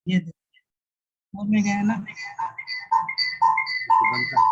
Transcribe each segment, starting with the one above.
ये फोन में गया ना। इसको बंद कर।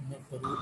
मैं करूँ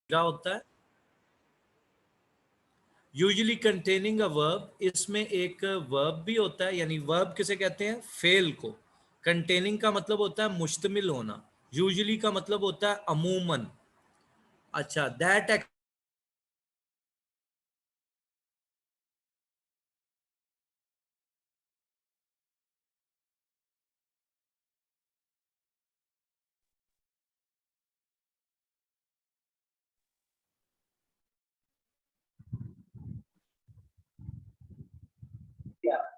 होता है यूजुअली कंटेनिंग अ वर्ब, इसमें एक वर्ब भी होता है, यानी वर्ब किसे कहते हैं, फेल को। कंटेनिंग का मतलब होता है मुश्तमिल होना, यूजुअली का मतलब होता है अमूमन। अच्छा, दैट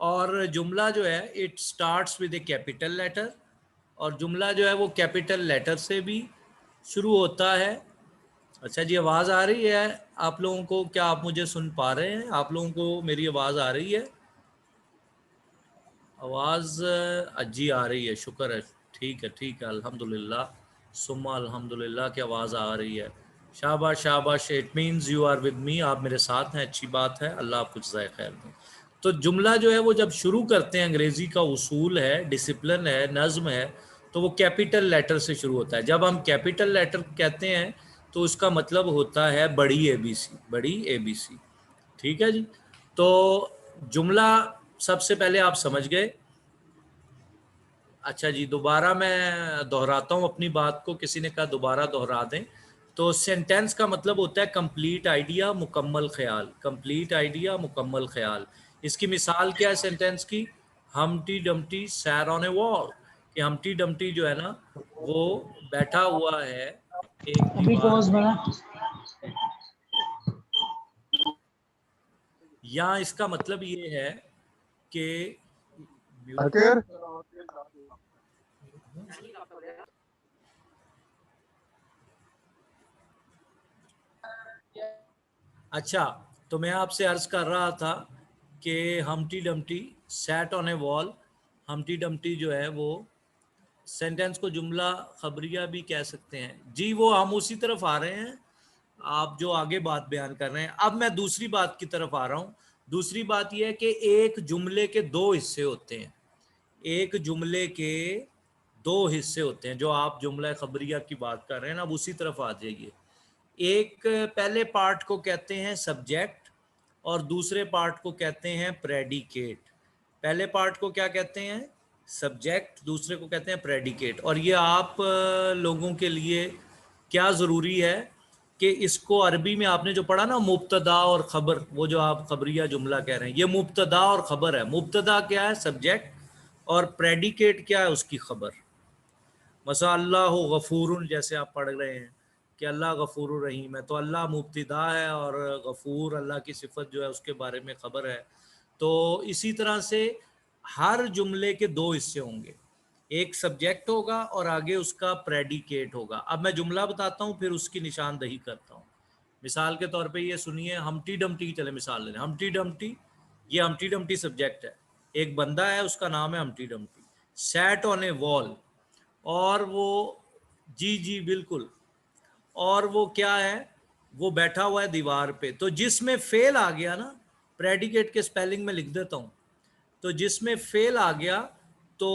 और जुमला जो है it starts with a capital letter, और जुमला जो है वो कैपिटल लेटर से भी शुरू होता है। अच्छा जी, आवाज़ आ रही है आप लोगों को? क्या आप मुझे सुन पा रहे हैं? आप लोगों को मेरी आवाज़ आ रही है? आवाज़ जी आ रही है, शुक्र है। ठीक है, ठीक है, अल्हम्दुलिल्लाह, सुम्मा अल्हम्दुलिल्लाह की आवाज़ आ रही है। शाबाश शाबाश, it means you are with me, आप मेरे साथ हैं, अच्छी बात है, अल्लाह आपको जज़ाए खैर दें। तो जुमला जो है वो जब शुरू करते हैं, अंग्रेज़ी का उसूल है, डिसिप्लिन है, नज़्म है, तो वो कैपिटल लेटर से शुरू होता है। जब हम कैपिटल लेटर कहते हैं तो उसका मतलब होता है बड़ी ABC, बड़ी ABC। ठीक है जी। तो जुमला सबसे पहले आप समझ गए। अच्छा जी, दोबारा मैं दोहराता हूँ अपनी बात को, किसी ने कहा दोबारा दोहरा दें। तो सेंटेंस का मतलब होता है कंप्लीट आइडिया, मुकम्मल ख्याल, कंप्लीट आइडिया, मुकम्मल ख्याल। इसकी मिसाल क्या है सेंटेंस की? हमटी डमटी सैर ऑन ए वॉल, कि हमटी डमटी जो है ना वो बैठा हुआ है एक अभी दीवार पॉज पे। बना. या इसका मतलब ये है कि आखिर अच्छा, तो मैं आपसे अर्ज कर रहा था कि हमटी Dumpty set on a wall, हमटी Dumpty जो है वो सेंटेंस को जुमला खबरिया भी कह सकते हैं जी। वो हम उसी तरफ आ रहे हैं, आप जो आगे बात बयान कर रहे हैं। अब मैं दूसरी बात की तरफ आ रहा हूँ। दूसरी बात यह है कि एक जुमले के दो हिस्से होते हैं, एक जुमले के दो हिस्से होते हैं। जो आप जुमला खबरिया की बात कर रहे हैं ना, अब उसी तरफ आ जाइए। एक पहले पार्ट को कहते हैं सब्जेक्ट और दूसरे पार्ट को कहते हैं प्रेडिकेट। पहले पार्ट को क्या कहते हैं? सब्जेक्ट, दूसरे को कहते हैं प्रेडिकेट। और ये आप लोगों के लिए क्या ज़रूरी है कि इसको अरबी में आपने जो पढ़ा ना, मुब्तदा और ख़बर, वो जो आप खबरिया जुमला कह रहे हैं, ये मुब्तदा और ख़बर है। मुब्तदा क्या है? सब्जेक्ट, और प्रेडिकेट क्या है? उसकी खबर। मसा अल्लाह गफूर, जैसे आप पढ़ रहे हैं कि अल्लाह गफूर रहीम है, तो अल्लाह मुब्तदा है और गफूर अल्लाह की सिफत जो है उसके बारे में खबर है। तो इसी तरह से हर जुमले के दो हिस्से होंगे, एक सब्जेक्ट होगा और आगे उसका प्रेडिकेट होगा। अब मैं जुमला बताता हूँ, फिर उसकी निशानदही करता हूँ। मिसाल के तौर पे ये सुनिए, हमटी डमटी की चले मिसाल लें। हमटी डमटी, ये हमटी डमटी सब्जेक्ट है, एक बंदा है उसका नाम है हमटी Dumpty. Set on a wall, और वो, जी जी बिल्कुल, और वो क्या है? वो बैठा हुआ है दीवार पे। तो जिसमें फेल आ गया ना, प्रेडिकेट के स्पेलिंग में लिख देता हूं, तो जिसमें फेल आ गया तो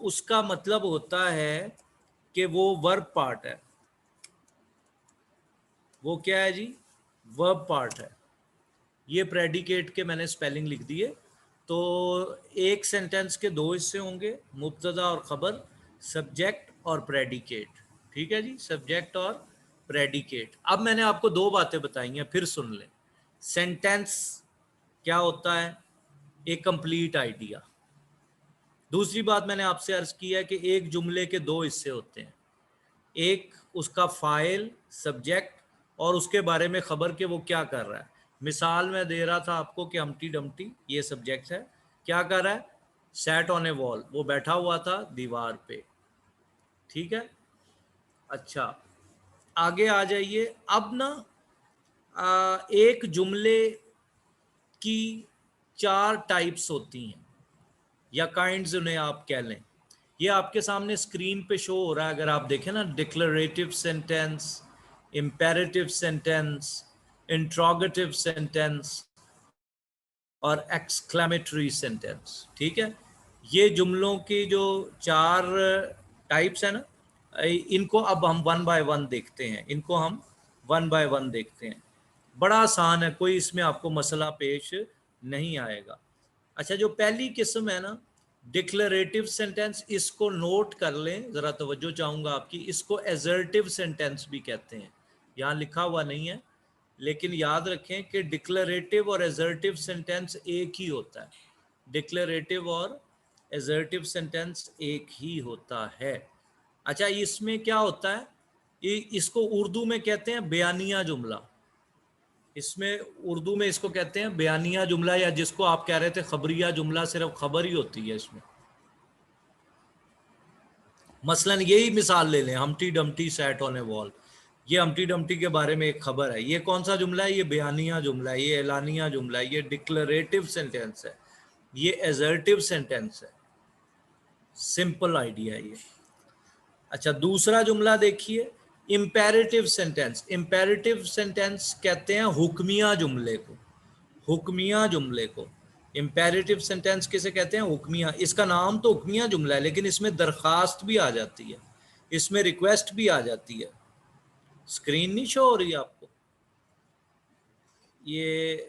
उसका मतलब होता है कि वो वर्ब पार्ट है। वो क्या है जी? वर्ब पार्ट है। ये प्रेडिकेट के मैंने स्पेलिंग लिख दिए। तो एक सेंटेंस के दो हिस्से होंगे, मुब्तदा और खबर, सब्जेक्ट और प्रेडिकेट। ठीक है जी, सब्जेक्ट और प्रेडिकेट। अब मैंने आपको दो बातें बताई हैं, फिर सुन लें। सेंटेंस क्या होता है? एक कंप्लीट आइडिया। दूसरी बात मैंने आपसे अर्ज की है कि एक जुमले के दो हिस्से होते हैं, एक उसका फाइल सब्जेक्ट और उसके बारे में खबर के वो क्या कर रहा है। मिसाल मैं दे रहा था आपको कि हमटी डमटी ये सब्जेक्ट है, क्या कर रहा है? सैट ऑन ए वॉल, वो बैठा हुआ था दीवार पे। ठीक है, अच्छा आगे आ जाइए। अब ना एक जुमले की चार टाइप्स होती हैं, या काइंड्स उन्हें आप कह लें। ये आपके सामने स्क्रीन पे शो हो रहा है, अगर आप देखें ना, declarative sentence, imperative sentence, interrogative sentence और एक्सक्लेमेटरी सेंटेंस। ठीक है, ये जुमलों की जो 4 टाइप्स है ना, इनको अब हम 1 बाय 1 देखते हैं। इनको हम 1 बाय 1 देखते हैं। बड़ा आसान है, कोई इसमें आपको मसला पेश नहीं आएगा। अच्छा, जो पहली किस्म है ना, डिक्लेरेटिव सेंटेंस, इसको नोट कर लें, ज़रा तवज्जो चाहूँगा आपकी। इसको एजर्टिव सेंटेंस भी कहते हैं, यहाँ लिखा हुआ नहीं है, लेकिन याद रखें कि डिक्लेरेटिव और एजर्टिव सेंटेंस एक ही होता है। डिक्लेरेटिव और एजर्टिव सेंटेंस एक ही होता है। अच्छा, इसमें क्या होता है, इसको उर्दू में कहते हैं बयानिया जुमला। इसमें उर्दू में इसको कहते हैं बयानिया जुमला, या जिसको आप कह रहे थे खबरिया जुमला, सिर्फ खबर ही होती है इसमें। मसलन यही मिसाल ले लें, Humpty Dumpty sat on a wall. ये हम्टी डम्टी के बारे में एक खबर है। ये कौन सा जुमला है? ये बयानिया जुमला है, ये एलानिया जुमला है, ये डिक्लेरेटिव सेंटेंस है, ये एजर्टिव सेंटेंस है। सिंपल आइडिया है ये। अच्छा, दूसरा जुमला देखिए, इम्पेरेटिव सेंटेंस। इम्पेरेटिव सेंटेंस कहते हैं हुक्मिया जुमले को, हुक्मिया जुमले को। इम्पेरेटिव सेंटेंस किसे कहते हैं? हुक्मिया। इसका नाम तो हुक्मिया जुमला है, लेकिन इसमें दरखास्त भी आ जाती है, इसमें रिक्वेस्ट भी आ जाती है। स्क्रीन नहीं शो हो रही आपको? ये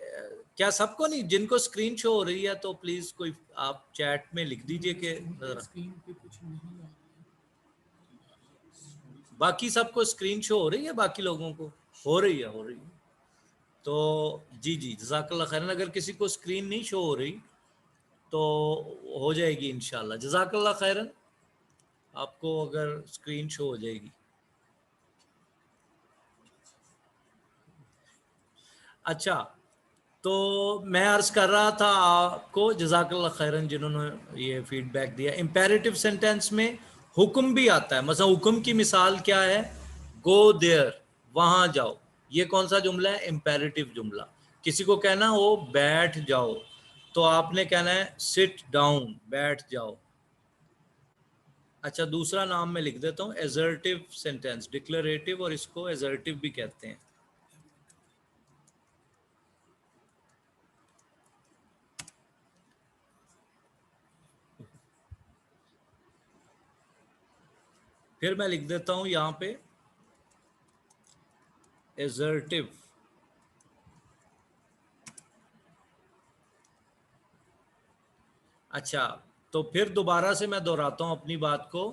क्या सबको नहीं? जिनको स्क्रीन शो हो रही है तो प्लीज कोई आप चैट में लिख दीजिए कि स्क्रीन पे कुछ नहीं आ रही। बाकी सबको स्क्रीन शो हो रही है? बाकी लोगों को हो रही है? हो रही है तो जी जी, जज़ाकल्लाह खैरन। अगर किसी को स्क्रीन नहीं शो हो रही तो हो जाएगी इंशाल्लाह। जज़ाकल्लाह खैरन, आपको अगर स्क्रीन शो हो जाएगी। अच्छा, तो मैं अर्ज कर रहा था आपको, जज़ाकल्लाह खैरन, जिन्होंने ये फीडबैक दिया। इम्पेरेटिव सेंटेंस में हुक्म भी आता है। मतलब हुक्म की मिसाल क्या है? गो देयर, वहाँ जाओ। ये कौन सा जुमला है? इम्पेरेटिव जुमला। किसी को कहना हो बैठ जाओ, तो आपने कहना है सिट डाउन, बैठ जाओ। अच्छा, दूसरा नाम मैं लिख देता हूँ, एजर्टिव सेंटेंस। डिक्लेरेटिव और इसको एजर्टिव भी कहते हैं। फिर मैं लिख देता हूं यहां पे एजर्टिव। अच्छा, तो फिर दोबारा से मैं दोहराता हूं अपनी बात को।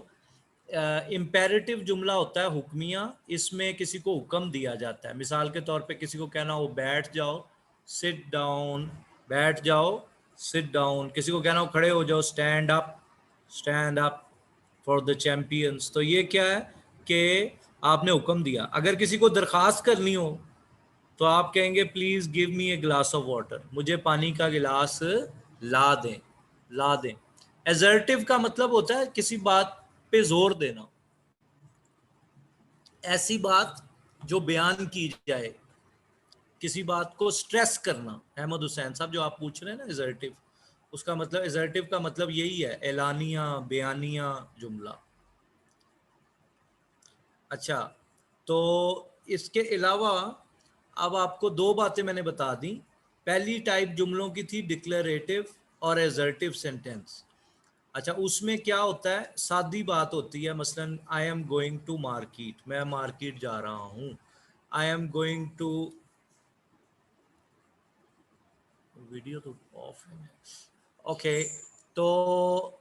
इम्पेरेटिव जुमला होता है हुक्मिया, इसमें किसी को हुक्म दिया जाता है। मिसाल के तौर पे किसी को कहना हो बैठ जाओ, सिट डाउन, बैठ जाओ, सिट डाउन। किसी को कहना हो खड़े हो जाओ, stand up, stand up for the champions. तो ये क्या है कि आपने हुक्म दिया। अगर किसी को दरखास्त करनी हो तो आप कहेंगे please give me a glass of water, मुझे पानी का गिलास ला दें, ला दें। एजर्टिव का मतलब होता है किसी बात पे जोर देना, ऐसी बात जो बयान की जाए, किसी बात को स्ट्रेस करना। अहमद हुसैन साहब, जो आप पूछ रहे हैं ना एजर्टिव, उसका मतलब, एजर्टिव का मतलब यही है, एलानिया, बयानिया जुमला। अच्छा, तो इसके अलावा अब आपको 2 बातें मैंने बता दी। पहली टाइप जुमलों की थी डिक्लेरेटिव और एजर्टिव सेंटेंस। अच्छा, उसमें क्या होता है? सादी बात होती है। मसलन I am going to market, मैं मार्केट जा रहा हूँ। I am going to, video तो ऑफ है। ओके, तो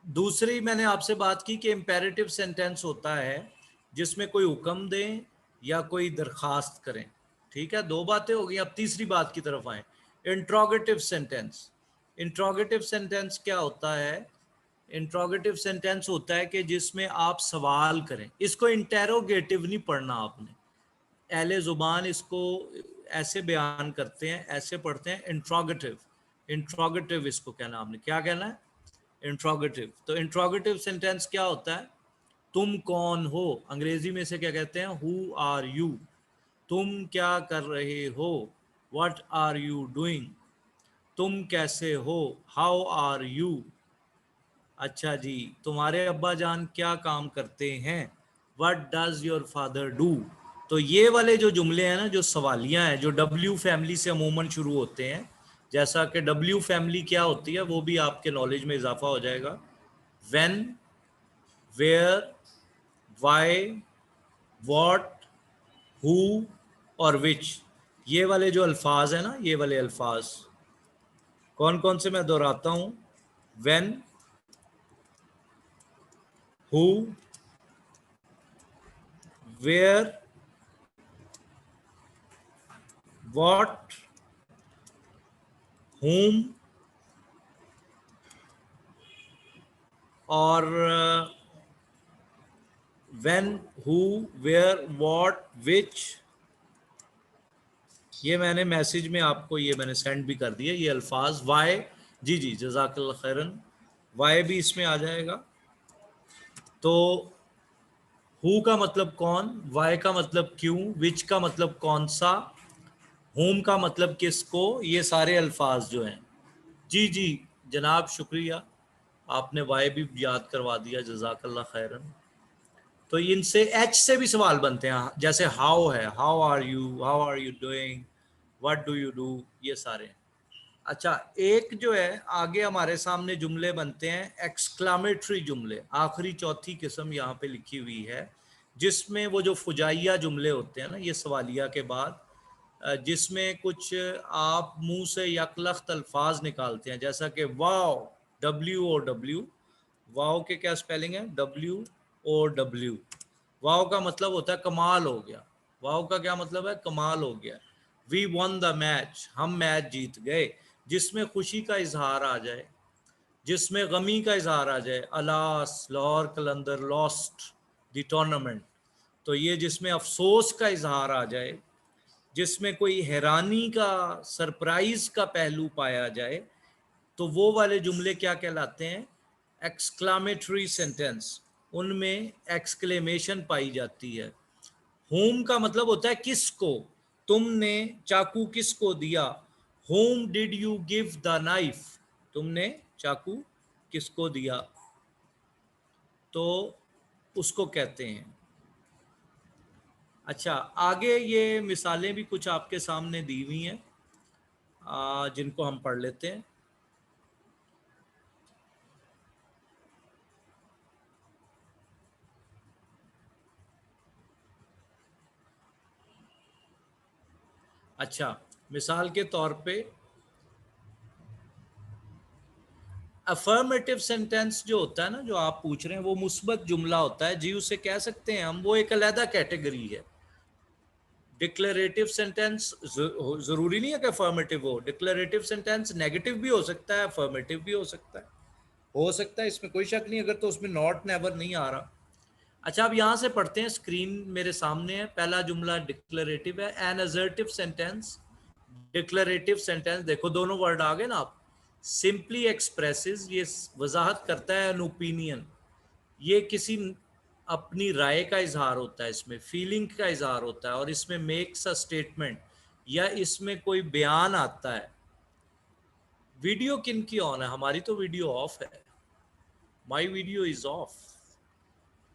दूसरी मैंने आपसे बात की कि इम्पेरेटिव सेंटेंस होता है जिसमें कोई हुक्म दें या कोई दरखास्त करें। ठीक है, 2 बातें हो गई। अब तीसरी बात की तरफ आए, इंट्रोगेटिव सेंटेंस। इंट्रोगेटिव सेंटेंस क्या होता है? इंट्रोगेटिव सेंटेंस होता है कि जिसमें आप सवाल करें। इसको इंटेरोगेटिव नहीं पढ़ना आपने, अहले ज़ुबान इसको ऐसे बयान करते हैं, ऐसे पढ़ते हैं, इंट्रोगेटिव। इंट्रोगेटिव इसको कहना, आपने क्या कहना है? इंट्रोगेटिव। तो इंट्रोगेटिव सेंटेंस क्या होता है? तुम कौन हो, अंग्रेजी में से क्या कहते हैं? Who are you. तुम क्या कर रहे हो? What are you doing. तुम कैसे हो? How are you. अच्छा जी, तुम्हारे अब्बा जान क्या काम करते हैं? What does your father do. तो ये वाले जो जुमले हैं ना, जो सवालियां हैं, जो डब्ल्यू फैमिली से अमूमन शुरू होते हैं, जैसा कि डब्ल्यू फैमिली क्या होती है वो भी आपके नॉलेज में इजाफा हो जाएगा। When, where, why, what, who और विच, ये वाले जो अल्फाज है ना, ये वाले अल्फाज कौन कौन से मैं दोहराता हूं। When, who, where, what, whom और when, who, where, what, which। ये मैंने मैसेज में आपको ये मैंने सेंड भी कर दिया, ये अल्फाज। वाई, जी जी जज़ाकल्लाह खैरन, वाई भी इसमें आ जाएगा। तो हु का मतलब कौन, वाई का मतलब क्यों, विच का मतलब कौन सा, होम का मतलब किसको, ये सारे अल्फाज जो हैं। जी जी जनाब शुक्रिया, आपने वाई भी याद करवा दिया, जज़ाकल्लाह खैरन। तो इनसे एच से भी सवाल बनते हैं, जैसे हाउ है, how are you doing, what do you do, ये सारे। अच्छा, एक जो है आगे हमारे सामने जुमले बनते हैं एक्सक्लामेटरी जुमले, आखिरी चौथी किस्म यहाँ पे लिखी हुई है, जिसमें वो जो फुजाइया जुमले होते हैं ना, ये सवालिया के बाद, जिसमें कुछ आप मुंह से यकलख्त अल्फाज निकालते हैं, जैसा कि वाओ, WOW, वाओ के क्या स्पेलिंग है, WOW। वाओ का मतलब होता है कमाल हो गया, वाओ का क्या मतलब है, कमाल हो गया। वी वन द मैच, हम मैच जीत गए, जिसमें खुशी का इजहार आ जाए, जिसमें गमी का इजहार आ जाए, alas, Lahore Qalandar lost the tournament. तो ये जिसमें अफसोस का इजहार आ जाए, जिसमें कोई हैरानी का, सरप्राइज का पहलू पाया जाए, तो वो वाले जुमले क्या कहलाते हैं, एक्सक्लामेटरी सेंटेंस। उनमें एक्सक्लेमेशन पाई जाती है। होम का मतलब होता है किसको, तुमने चाकू किसको दिया, home did you give the knife, तुमने चाकू किसको दिया, तो उसको कहते हैं। अच्छा, आगे ये मिसालें भी कुछ आपके सामने दी हुई हैं, जिनको हम पढ़ लेते हैं। अच्छा, मिसाल के तौर पे अफर्मेटिव सेंटेंस जो होता है ना, जो आप पूछ रहे हैं, वो मुस्बत जुमला होता है जी, उसे कह सकते हैं हम, वो एक अलग कैटेगरी है। डिक्लेरेटिव सेंटेंस जरूरी नहीं है कि अफर्मेटिव हो, डिक्लेरेटिव सेंटेंस नेगेटिव भी हो सकता है, अफर्मेटिव भी हो सकता है, इसमें कोई शक नहीं, अगर तो उसमें नॉट नेवर नहीं आ रहा। अच्छा, अब यहां से पढ़ते हैं, स्क्रीन मेरे सामने है, पहला जुमला डिक्लेरेटिव है, an assertive sentence. Declarative sentence देखो, दोनों वर्ड आ गए ना आप, सिंपली एक्सप्रेसेस, ये वजाहत करता है एन ओपिनियन, ये किसी अपनी राय का इजहार होता है, इसमें फीलिंग का इजहार होता है, और इसमें मेक्स अ स्टेटमेंट, या इसमें कोई बयान आता है। वीडियो किन की ऑन है, हमारी तो वीडियो ऑफ है, माई वीडियो इज ऑफ।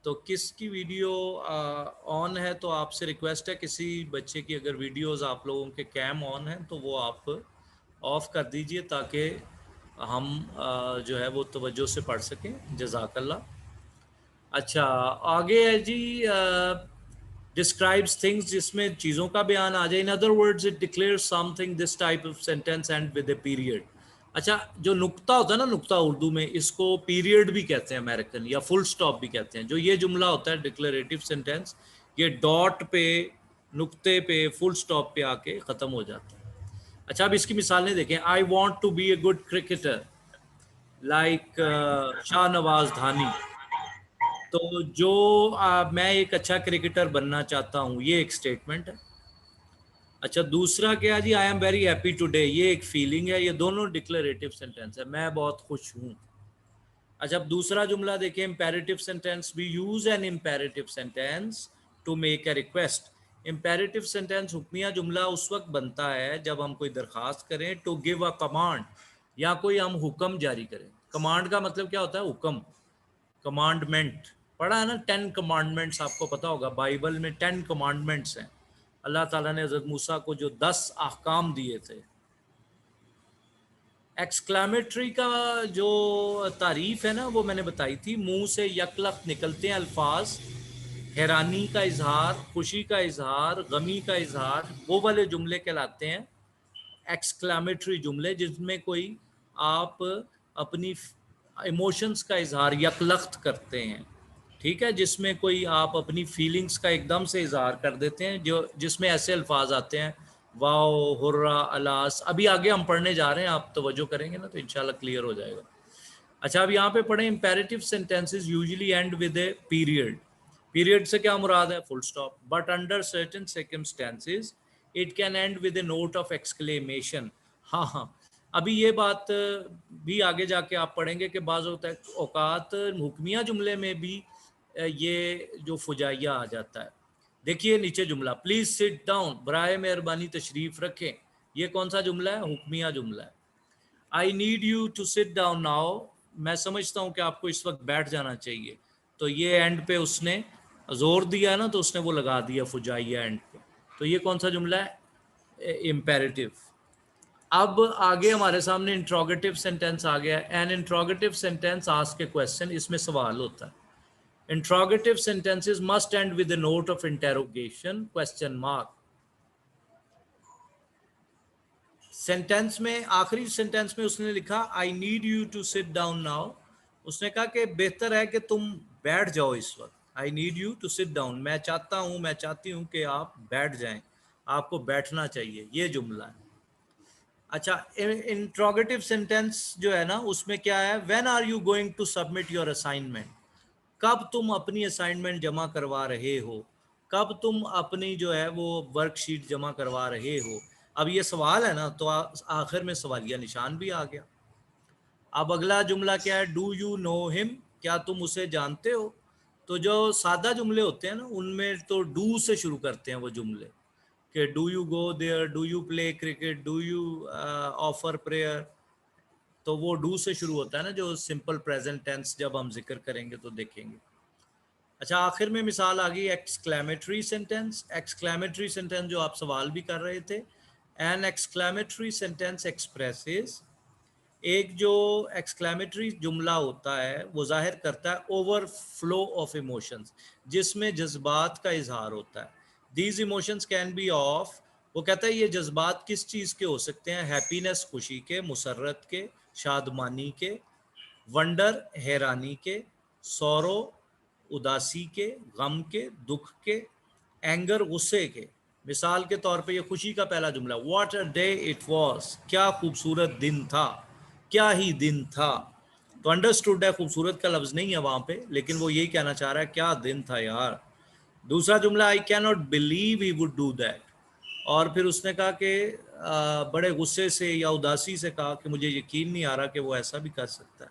तो किसकी वीडियो ऑन है, तो आपसे रिक्वेस्ट है, किसी बच्चे की अगर वीडियोस आप लोगों के कैम ऑन है तो वो आप ऑफ कर दीजिए, ताकि हम जो है वो तवज्जो से पढ़ सकें, जज़ाकल्लाह। अच्छा, आगे है जी, डिस्क्राइब्स थिंग्स, जिसमें चीज़ों का बयान आ जाए। In other words it declare something, this type of sentence and with a period. अच्छा, जो नुक्ता होता है ना, नुक्ता उर्दू में इसको पीरियड भी कहते हैं अमेरिकन, या फुल स्टॉप भी कहते हैं। जो ये जुमला होता है डिक्लेरेटिव सेंटेंस, ये डॉट पे, नुक्ते पे, फुल स्टॉप पे आके ख़त्म हो जाता है। अच्छा, अब इसकी मिसालें देखें। I want to be a good cricketer like Shahnawaz Dahani. तो जो मैं एक अच्छा क्रिकेटर बनना चाहता हूँ, ये एक स्टेटमेंट है। अच्छा, दूसरा क्या जी, I am very happy today, ये एक फीलिंग है, ये दोनों डिक्लेरेटिव सेंटेंस है, मैं बहुत खुश हूँ। अच्छा, अब दूसरा जुमला देखिए, imperative sentence. We use an imperative sentence to make a request. Imperative sentence, हुक्मिया जुमला, उस वक्त बनता है जब हम कोई दरख्वास्त करें, टू गिव अ कमांड, या कोई हम हुक्म जारी करें। कमांड का मतलब क्या होता है, हुक्म, कमांडमेंट। पढ़ा है ना 10 कमांडमेंट्स, आपको पता होगा बाइबल में 10 कमांडमेंट्स हैं। अल्लाह ताला ने हज़रत मूसा को जो 10 अहकाम दिए थे। एक्सक्लेमेटरी का जो तारीफ है ना वो मैंने बताई थी, मुंह से यकलख निकलते हैं अल्फाज, हैरानी का इजहार, खुशी का इजहार, गमी का इजहार, वो वाले जुमले कहलाते हैं एक्सक्लेमेटरी जुमले, जिसमें कोई आप अपनी इमोशंस का इजहार यकलख्त करते हैं, ठीक है, जिसमें कोई आप अपनी फीलिंग्स का एकदम से इजहार कर देते हैं, जो जिसमें ऐसे अल्फाज आते हैं वाओ, हुर्रा, अलास। अभी आगे हम पढ़ने जा रहे हैं, आप तवज्जो करेंगे ना तो इंशाल्लाह क्लियर हो जाएगा। अच्छा, अब यहाँ पे पढ़े imperative sentences usually and with a period. Period से क्या मुराद है? Full stop. But under certain circumstances it can and with A note of exclamation. हाँ हाँ, अभी ये बात भी आगे जाके आप पढ़ेंगे कि बाज़ औकात हुक्मिया जुमले में भी ये जो फुजाइया आ जाता है। देखिए नीचे जुमला, प्लीज सिट डाउन, बराए मेहरबानी तशरीफ रखें। ये कौन सा जुमला है? हुक्मिया जुमला है। I need you to sit down now, मैं समझता हूँ कि आपको इस वक्त बैठ जाना चाहिए। तो ये एंड पे उसने जोर दिया ना, तो उसने वो लगा दिया फुजाइया एंड पे। तो ये कौन सा जुमला है? इम्पेरेटिव। अब आगे हमारे सामने इंट्रोगेटिव सेंटेंस आ गया। एन इंट्रोगेटिव सेंटेंस आस्क ए क्वेश्चन, इसमें सवाल होता है। Interrogative sentences must end with a note of interrogation, question mark. Sentence में, आखिरी सेंटेंस में उसने लिखा I need you to sit down now. उसने कहा कि बेहतर है कि तुम बैठ जाओ इस वक्त। I need you to sit down, मैं चाहता हूं, मैं चाहती हूं कि आप बैठ जाएं, आपको बैठना चाहिए। ये जुमला है। अच्छा, इंट्रोगेटिव सेंटेंस जो है ना, उसमें क्या है? When are you going to submit your assignment, कब तुम अपनी असाइनमेंट जमा करवा रहे हो, कब तुम अपनी जो है वो वर्कशीट जमा करवा रहे हो। अब ये सवाल है ना, तो आखिर में सवालिया निशान भी आ गया। अब अगला जुमला क्या है? डू यू नो हिम, क्या तुम उसे जानते हो। तो जो सादा जुमले होते हैं ना, उनमें तो डू से शुरू करते हैं वो जुमले, कि do you go there, do you play cricket, do you offer prayer. तो वो डू से शुरू होता है ना, जो सिंपल प्रेजेंट टेंस जब हम जिक्र करेंगे तो देखेंगे। अच्छा, आखिर में मिसाल आ गई एक्सक्लेमेटरी सेंटेंस। एक्सक्लेमेटरी सेंटेंस जो आप सवाल भी कर रहे थे। एन एक्सक्लेमेटरी सेंटेंस एक्सप्रेसेस, एक जो एक्सक्लेमेटरी जुमला होता है वो जाहिर करता है ओवरफ्लो ऑफ इमोशंस, जिसमें जज्बात का इजहार होता है। These emotions can be of, वो कहता है ये जज्बात किस चीज़ के हो सकते हैं? हैप्पीनेस, खुशी के, मुसर्रत के, शादमानी के, वंडर, हैरानी के, सौरो, उदासी के, गम के, दुख के, एंगर, गुस्से के। मिसाल के तौर पे ये खुशी का पहला जुमला, what a day it was, क्या खूबसूरत दिन था, क्या ही दिन था। तो अंडरस्टूड है, खूबसूरत का लफ्ज नहीं है वहां पे, लेकिन वो यही कहना चाह रहा है क्या दिन था यार। दूसरा जुमला, I can not believe he would do that, और फिर उसने कहा कि बड़े गुस्से से या उदासी से कहा कि मुझे यकीन नहीं आ रहा कि वो ऐसा भी कर सकता है।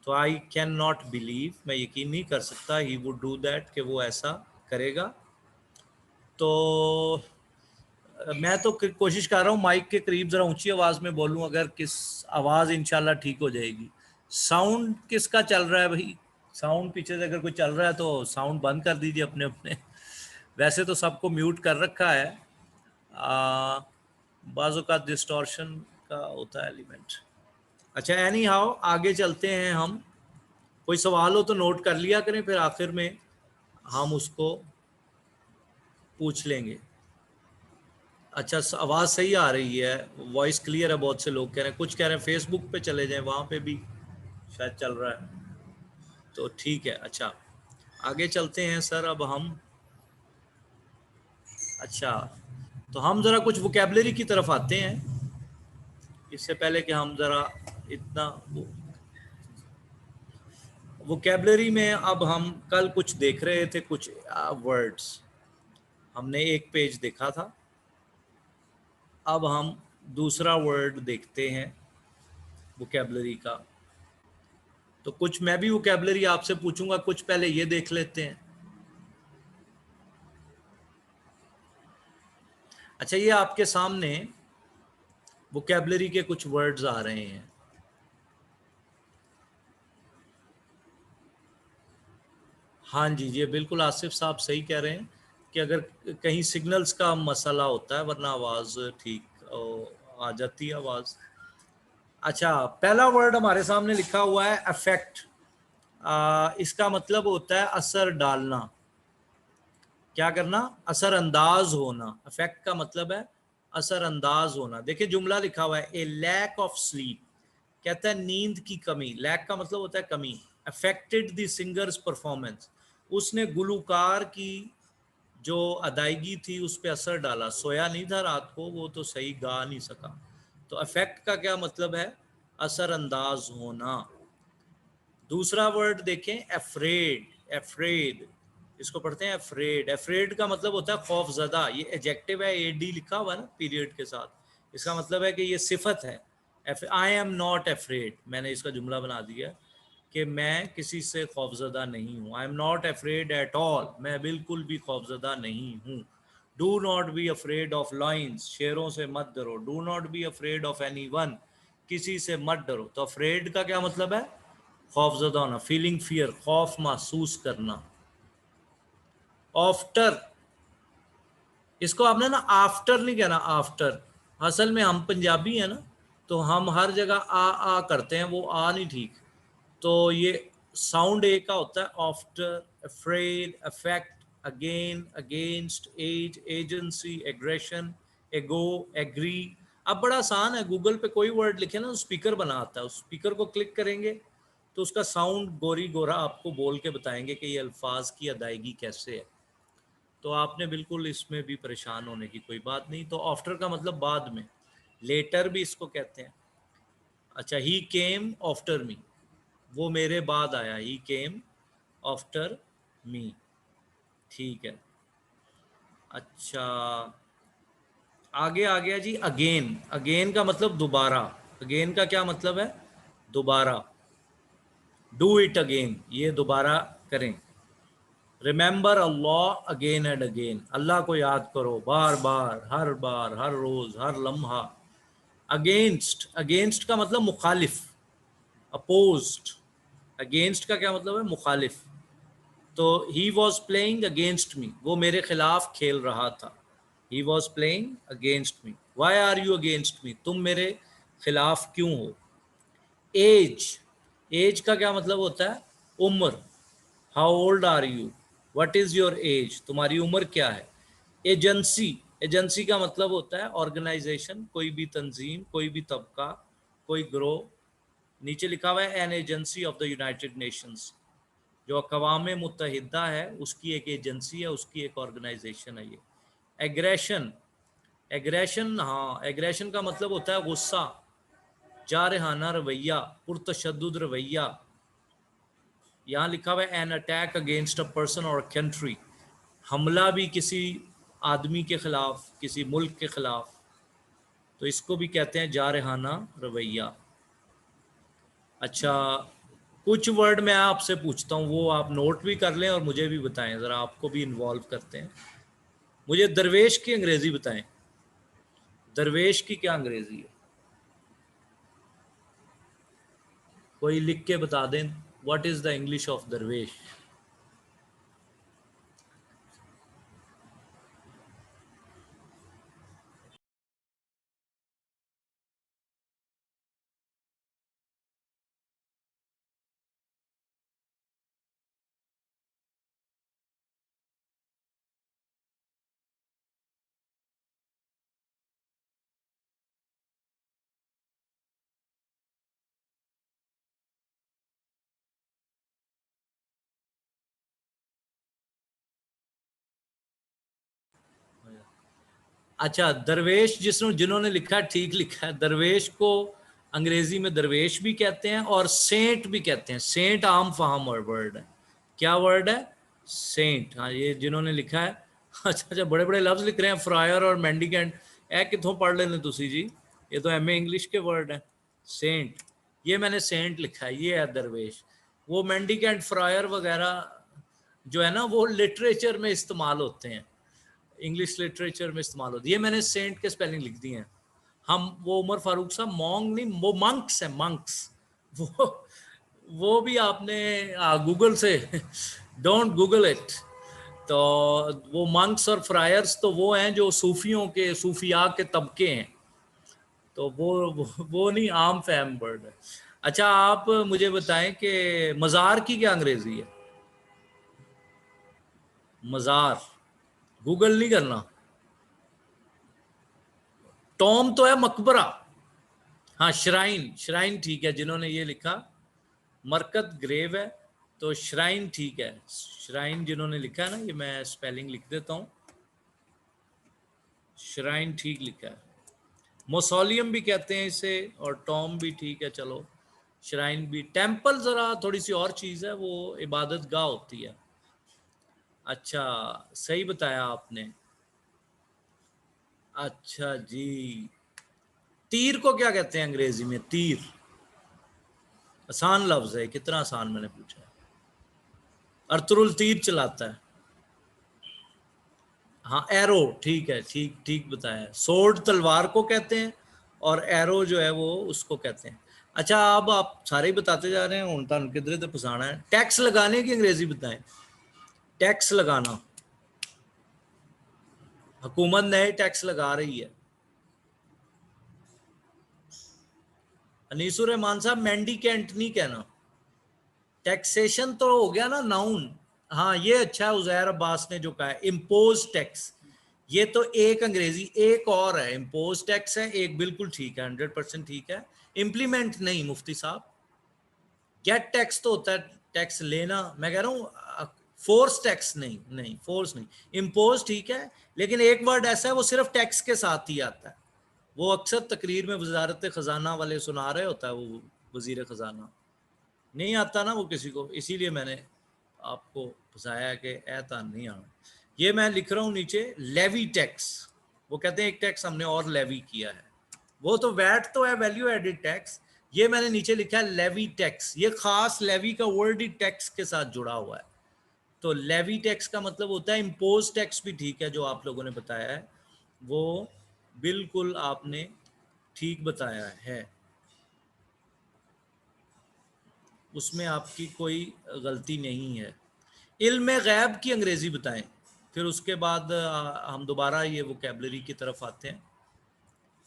तो आई कैन नॉट बिलीव, मैं यकीन नहीं कर सकता, ही वुड डू दैट, कि वो ऐसा करेगा। तो मैं तो कोशिश कर रहा हूँ माइक के करीब ज़रा ऊंची आवाज़ में बोलूँ, अगर किस आवाज़ इंशाल्लाह ठीक हो जाएगी। साउंड किसका चल रहा है भाई? साउंड पीछे से अगर कोई चल रहा है तो साउंड बंद कर दीजिए अपने अपने। वैसे तो सबको म्यूट कर रखा है, बाज़ों का डिस्टॉर्शन का होता है एलिमेंट। अच्छा, एनी हाउ आगे चलते हैं हम। कोई सवाल हो तो नोट कर लिया करें, फिर आखिर में हम उसको पूछ लेंगे। अच्छा, आवाज़ सही आ रही है, वॉइस क्लियर है, बहुत से लोग कह रहे हैं। कुछ कह रहे हैं फेसबुक पे चले जाएं, वहाँ पे भी शायद चल रहा है, तो ठीक है। अच्छा, आगे चलते हैं सर अब हम। अच्छा, तो हम ज़रा कुछ वोकेबलरी की तरफ आते हैं, इससे पहले कि हम ज़रा इतना वोकेबलरी में। अब हम कल कुछ देख रहे थे, कुछ वर्ड्स हमने एक पेज देखा था, अब हम दूसरा वर्ड देखते हैं वोकेबलरी का। तो कुछ मैं भी वोकेबलरी आपसे पूछूंगा, कुछ पहले ये देख लेते हैं। अच्छा, ये आपके सामने वोकेबलरी के कुछ वर्ड्स आ रहे हैं। हाँ जी, ये बिल्कुल आसिफ साहब सही कह रहे हैं कि अगर कहीं सिग्नल्स का मसला होता है, वरना आवाज़ ठीक आ जाती है आवाज़। अच्छा, पहला वर्ड हमारे सामने लिखा हुआ है अफेक्ट। इसका मतलब होता है असर डालना। क्या करना? असर अंदाज होना। अफेक्ट का मतलब है असर अंदाज होना। देखिए जुमला लिखा हुआ है, ए लैक ऑफ स्लीप, कहता है नींद की कमी। लैक का मतलब होता है कमी। अफेक्टेड द सिंगर्स परफॉर्मेंस, उसने गुलकार की जो अदायगी थी उस पर असर डाला। सोया नहीं था रात को, वो तो सही गा नहीं सका। तो अफेक्ट का क्या मतलब है? असर अंदाज होना। दूसरा वर्ड देखें, अफ्रेड। अफ्रेड, इसको पढ़ते हैं अफ्रेड। अफ्रेड का मतलब होता है खौफजदा। ये एडजेक्टिव है, एडी लिखा हुआ है ना पीरियड के साथ। इसका मतलब है कि ये सिफत है। आई एम नॉट अफ्रेड, मैंने इसका जुमला बना दिया कि मैं किसी से खौफजदा नहीं हूँ। I am not afraid at all, मैं बिल्कुल भी खौफजदा नहीं हूँ। Do not be afraid of lines, शेरों से मत डरो। Do not be afraid of any one, किसी से मत डरो। तो अफ्रेड का क्या मतलब है? खौफजदा होना, फीलिंग फियर, खौफ महसूस करना। आफ्टर, इसको आपने ना आफ्टर नहीं कहना, आफ्टर। असल में हम पंजाबी हैं ना, तो हम हर जगह आ करते हैं, वो आ नहीं ठीक। तो ये साउंड ए का होता है, after, afraid, affect, again, against, age, agency, aggression, ago, agree. अब बड़ा आसान है, गूगल पे कोई वर्ड लिखे ना, स्पीकर बना आता है। उस स्पीकर को क्लिक करेंगे तो उसका साउंड गोरी गोरा आपको बोल के बताएंगे कि ये अल्फाज की अदायगी कैसे है। तो आपने बिल्कुल इसमें भी परेशान होने की कोई बात नहीं। तो आफ्टर का मतलब बाद में, लेटर भी इसको कहते हैं। अच्छा, ही केम आफ्टर मी, वो मेरे बाद आया। ही केम आफ्टर मी, ठीक है। अच्छा, आगे आ गया जी अगेन। अगेन का मतलब दोबारा। अगेन का क्या मतलब है? दोबारा। डू इट अगेन, ये दोबारा करें। Remember Allah again and again, अल्लाह को याद करो बार बार, हर रोज, हर लम्हा। अगेंस्ट, अगेंस्ट का मतलब मुखालिफ, अपोज्ड। अगेंस्ट का क्या मतलब है? मुखालिफ। तो he was playing against me, वो मेरे खिलाफ खेल रहा था। He was playing against me. Why are you against me, तुम मेरे खिलाफ क्यों हो। एज, एज का क्या मतलब होता है? उम्र। How old are you, what is your age, तुम्हारी उम्र क्या है। एजेंसी, एजेंसी का मतलब होता है ऑर्गेनाइजेशन, कोई भी तंजीम, कोई भी तबका, कोई ग्रोह। नीचे लिखा हुआ है an agency of the United Nations, जो अक़वाम मुत्तहिदा है उसकी एक एजेंसी है, उसकी एक ऑर्गेनाइजेशन है ये। एग्रेशन, एग्रेशन, हाँ, एग्रेशन का मतलब होता है गुस्सा, जारहाना रवैया, पुरतशद्दुद रवैया। यहाँ लिखा हुआ है an attack against a person और कंट्री, हमला भी किसी आदमी के खिलाफ, किसी मुल्क के खिलाफ, तो इसको भी कहते हैं जारहाना रवैया। अच्छा, कुछ वर्ड मैं आपसे पूछता हूँ, वो आप नोट भी कर लें और मुझे भी बताएं, ज़रा आपको भी इन्वॉल्व करते हैं। मुझे दरवेश की अंग्रेज़ी बताएं। दरवेश की क्या अंग्रेज़ी है? कोई लिख के बता दें, what is the English of दरवेश। अच्छा, दरवेश, जिन्होंने लिखा ठीक लिखा है। दरवेश को अंग्रेजी में दरवेश भी कहते हैं और सेंट भी कहते हैं। सेंट आम फाहम वर्ड है। क्या वर्ड है? सेंट। हाँ, ये जिन्होंने लिखा है। अच्छा अच्छा, बड़े बड़े लफ्ज लिख रहे हैं, फ्रायर और मेंडिकेंट। ए कितों पढ़ लेने तुसी जी, ये तो एमए इंग्लिश के वर्ड हैं। सेंट, ये मैंने सेंट लिखा है, ये है दरवेश। वो मेंडिकेंट, फ्रायर वगैरह जो है ना, वो लिटरेचर में इस्तेमाल होते हैं, इंग्लिश लिटरेचर में इस्तेमाल होती है। ये मैंने सेंट के स्पेलिंग लिख दिए हैं। हम, वो उमर फारूक साहब मॉन्ग नहीं, वो मंक्स है, मंक्स। वो वो भी आपने गूगल से डोंट गूगल इट। तो वो मंक्स और फ्रायर्स तो वो हैं जो सूफियों के, सूफिया के तबके हैं, तो वो नहीं, आम फैम वर्ड है। अच्छा आप मुझे बताएं कि मज़ार की क्या अंग्रेजी है? मज़ार गूगल नहीं करना। टॉम तो है मकबरा। हाँ श्राइन, श्राइन ठीक है, जिन्होंने ये लिखा मरकत ग्रेव है, तो श्राइन ठीक है। श्राइन जिन्होंने लिखा है ना, ये मैं स्पेलिंग लिख देता हूँ, श्राइन ठीक लिखा है। मोसोलियम भी कहते हैं इसे, और टॉम भी ठीक है, चलो श्राइन भी। टेम्पल जरा थोड़ी सी और चीज़ है, वो इबादत गाह होती है। अच्छा सही बताया आपने। अच्छा जी, तीर को क्या कहते हैं अंग्रेजी में? तीर आसान लफ्ज है, कितना आसान मैंने पूछा है। अर्तुरुल तीर चलाता है। हाँ एरो ठीक है, ठीक ठीक बताया। सोर्ड तलवार को कहते हैं, और एरो जो है वो उसको कहते हैं। अच्छा अब आप सारे ही बताते जा रहे हैं, हूं तुहानू किधरे तो फसाना है। टैक्स लगाने की अंग्रेजी बताएं। टैक्स लगाना, हुकूमत नए टैक्स लगा रही है। अनीसुर रहमान साहब मेंडिकेंट नहीं कहना। टैक्सेशन तो हो गया ना नाउन। हाँ ये अच्छा है, उजैर अब्बास ने जो कहा है इम्पोज टैक्स, ये तो एक अंग्रेजी एक और है। इम्पोज टैक्स है एक, बिल्कुल ठीक है, 100% ठीक है। इम्प्लीमेंट नहीं मुफ्ती साहब। गेट टैक्स तो होता है टैक्स लेना, मैं कह रहा हूँ फोर्स टैक्स नहीं, नहीं फोर्स नहीं। इम्पोज ठीक है, लेकिन एक वर्ड ऐसा है वो सिर्फ टैक्स के साथ ही आता है। वो अक्सर तकरीर में वजारत खजाना वाले सुना रहे होता है, वो वजीर खजाना नहीं आता ना वो किसी को, इसीलिए मैंने आपको फंसाया कि ऐता नहीं आना। ये मैं लिख रहा हूँ नीचे लेवी टैक्स, वो कहते हैं एक टैक्स हमने और लेवी किया है, वो तो वैट तो है, वैल्यू एडिड टैक्स। ये मैंने नीचे लिखा है लेवी टैक्स, ये खास लेवी का वर्ड ही टैक्स के साथ जुड़ा हुआ है। तो लेवी टैक्स का मतलब होता है इम्पोज टैक्स भी ठीक है, जो आप लोगों ने बताया है वो बिल्कुल आपने ठीक बताया है, उसमें आपकी कोई गलती नहीं है। इल्म गैब की अंग्रेजी बताएं, फिर उसके बाद हम दोबारा ये वोकैबलरी की तरफ आते हैं।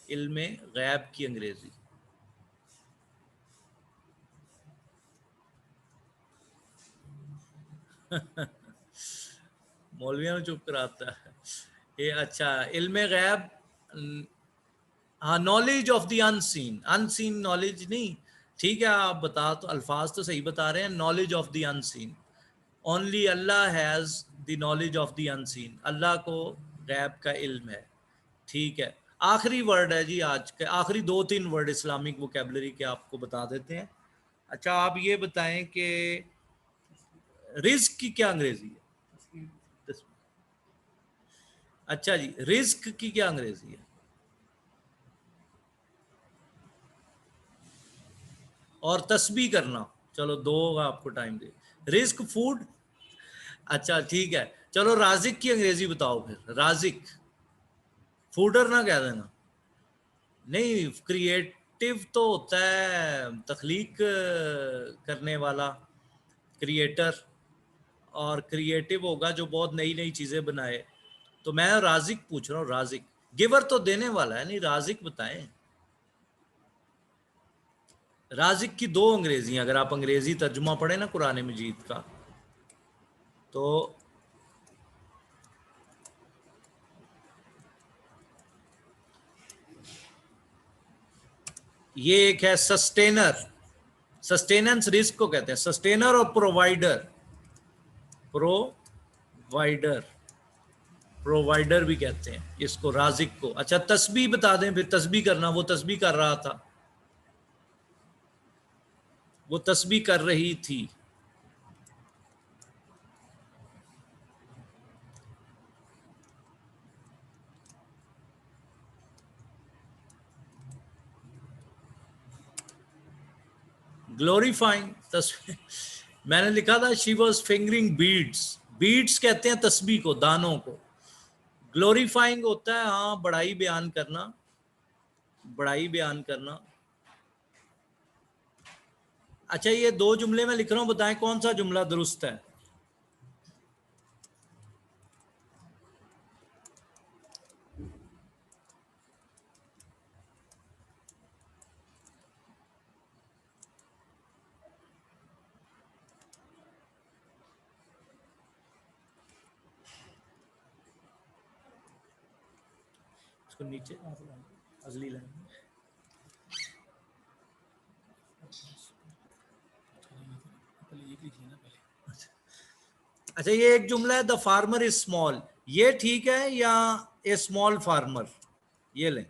इल्म गैब की अंग्रेजी। मौलवियों ने चुप कराता है ये। अच्छा इल्म गैब, हाँ knowledge of the unseen, unseen knowledge नहीं, ठीक है आप बता, तो अल्फाज तो सही बता रहे हैं। Knowledge of the unseen, only Allah has the knowledge of the unseen, अल्लाह को गैब का इल्म है, ठीक है। आखिरी वर्ड है जी आज के, आखिरी 2-3 वर्ड इस्लामिक वोकैबलरी के आपको बता देते हैं। अच्छा आप ये बताएं कि रिस्क की क्या अंग्रेजी है? अच्छा जी रिस्क की क्या अंग्रेजी है? और तस्बीह करना, चलो दो आपको टाइम दे। रिस्क फूड, अच्छा ठीक है। चलो राजिक की अंग्रेजी बताओ फिर। राजिक, फूडर ना कह देना। नहीं क्रिएटिव तो होता है तख्लीक करने वाला, क्रिएटर, और क्रिएटिव होगा जो बहुत नई नई चीज़ें बनाए। तो मैं राजिक पूछ रहा हूँ, राजिक। गिवर तो देने वाला है, नहीं राजिक बताएं। राजिक की दो अंग्रेजियां, अगर आप अंग्रेजी तर्जुमा पढ़े ना कुरान मजीद का, तो ये एक है सस्टेनर, सस्टेनेंस रिस्क को कहते हैं सस्टेनर, और प्रोवाइडर, प्रोवाइडर, प्रोवाइडर भी कहते हैं इसको राजिक को। अच्छा तस्बीह बता दें फिर, तस्बीह करना, वो तस्बीह कर रहा था, वो तस्बीह कर रही थी। ग्लोरीफाइंग, मैंने लिखा था she was fingering beads, beads कहते हैं तस्बीह को, दानों को। ग्लोरीफाइंग होता है हाँ बड़ाई बयान करना, बड़ाई बयान करना। अच्छा ये दो जुमले में लिख रहा हूँ, बताएं कौन सा जुमला दुरुस्त है? इसको नीचे अगली लाइन। अच्छा, ये एक जुमला है, द फार्मर इज स्मॉल, ये ठीक है या ए स्मॉल फार्मर? ये लें,